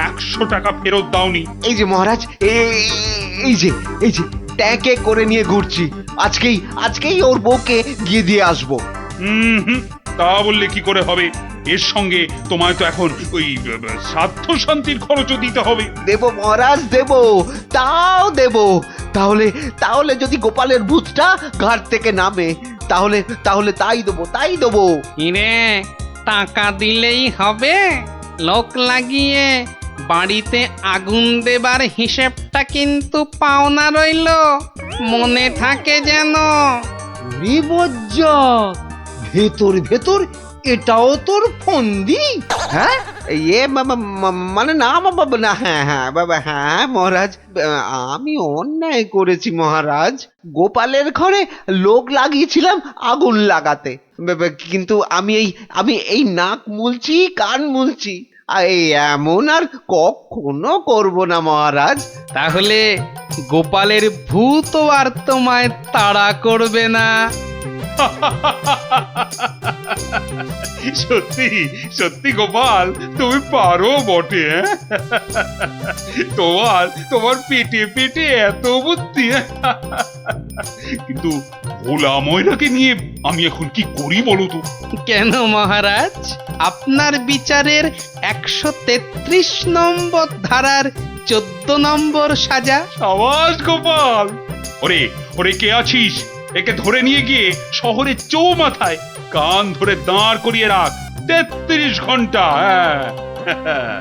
100 টাকা ফেরত দাওনি? এই যে মহারাজ, এই যে ট্যাঁকে করে নিয়ে ঘুরছি, আজকেই ওর বউকে গিয়ে দিয়ে আসবো। তা বললে কি করে হবে? এর সঙ্গে তোমায় তো এখন ওই স্বার্থ শান্তির খরচও দিতে হবে। দেব মহারাজ দেব, তাও দেব। তাহলে তাহলে যদি গোপালের ভূতটা ঘাট থেকে নামে, তাহলে তাহলে তাই দেবো, তাই দেবো। ইরে, টাকা দিলেই হবে? লোক লাগিয়ে বাড়িতে আগুন দেবার হিসেবটা কিন্তু পাওনা রইল, মনে থাকে যেন। বিপজ্জক, ভেতর ভেতর এটাও তোর ফন্দি? হ্যাঁ মানে না বাবা, না, হ্যাঁ হ্যাঁ বাবা, হ্যাঁ মহারাজ, আমি অন্যায় করেছি মহারাজ। গোপালের ঘরে লোক লাগিয়েছিলাম আগুন লাগাতে, কিন্তু আমি এই নাক মুলছি, কান মুলছি, এই এমন আর কখনো করব না মহারাজ। তাহলে গোপালের ভূত আর তোমায় তাড়া করবে না। সত্যি সত্যি গোপাল, তুমি পারো বটে। তোমার পেটে পেটে এত বুদ্ধি। কিন্তু ভোলা ময়নাকে নিয়ে আমি এখন কি করি বলো তো? কেন মহারাজ, আপনার বিচারের 133 নম্বর ধারার 14 নম্বর সাজা। সাবাস গোপাল। ওরে ওরে, কে আছিস? একে ধরে নিয়ে গিয়ে শহরের চৌমাথায় কান ধরে দাঁড় করিয়ে রাখ 33 ঘন্টা। হ্যাঁ